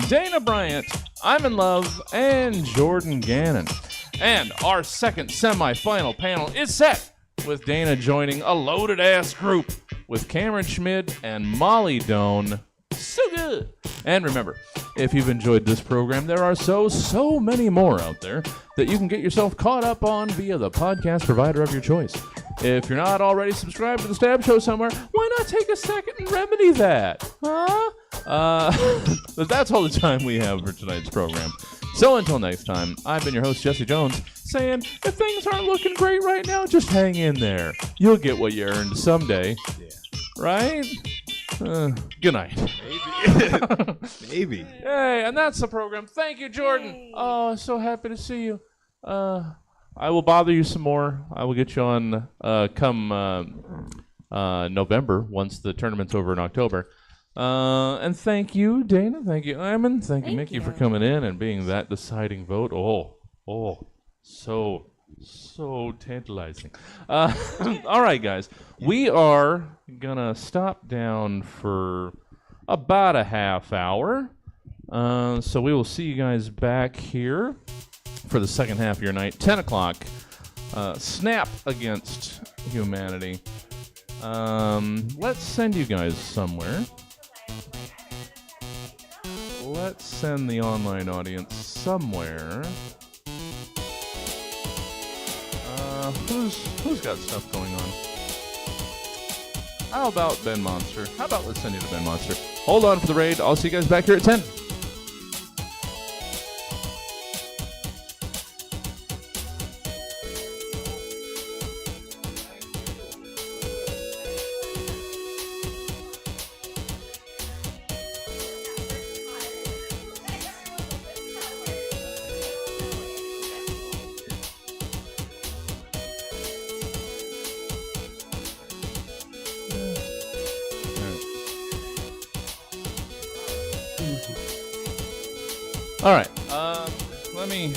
A: Dayna Bryant, Imin Love, and Jordan Gannon. And our second semifinal panel is set with Dayna joining a loaded-ass group with Cameron Schmid and Molly Doan. So good. And remember, if you've enjoyed this program, there are so many more out there that you can get yourself caught up on via the podcast provider of your choice. If you're not already subscribed to the Stab Show somewhere, why not take a second and remedy that? Huh? But that's all the time we have for tonight's program. So until next time, I've been your host, Jesse Jones, saying, if things aren't looking great right now, just hang in there. You'll get what you earned someday. Yeah. Right? Good night.
D: Maybe. Maybe.
A: Hey, and that's the program. Thank you, Jordan. Hey. Oh, so happy to see you. I will bother you some more. I will get you on come November, once the tournament's over in October. And thank you, Dayna. Thank you, Imin. Thank you, Mickey, for coming in and being that deciding vote. So tantalizing. All right, guys. We are going to stop down for about a half hour. So we will see you guys back here for the second half of your night, 10 o'clock. Snap Against Humanity. Let's send you guys somewhere. Let's send the online audience somewhere. Who's got stuff going on? How about Ben Monster? Let's send you to Ben Monster. Hold on for the raid. I'll see you guys back here at 10. All right. Let me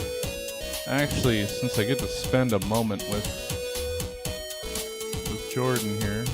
A: actually, since I get to spend a moment with Jordan here.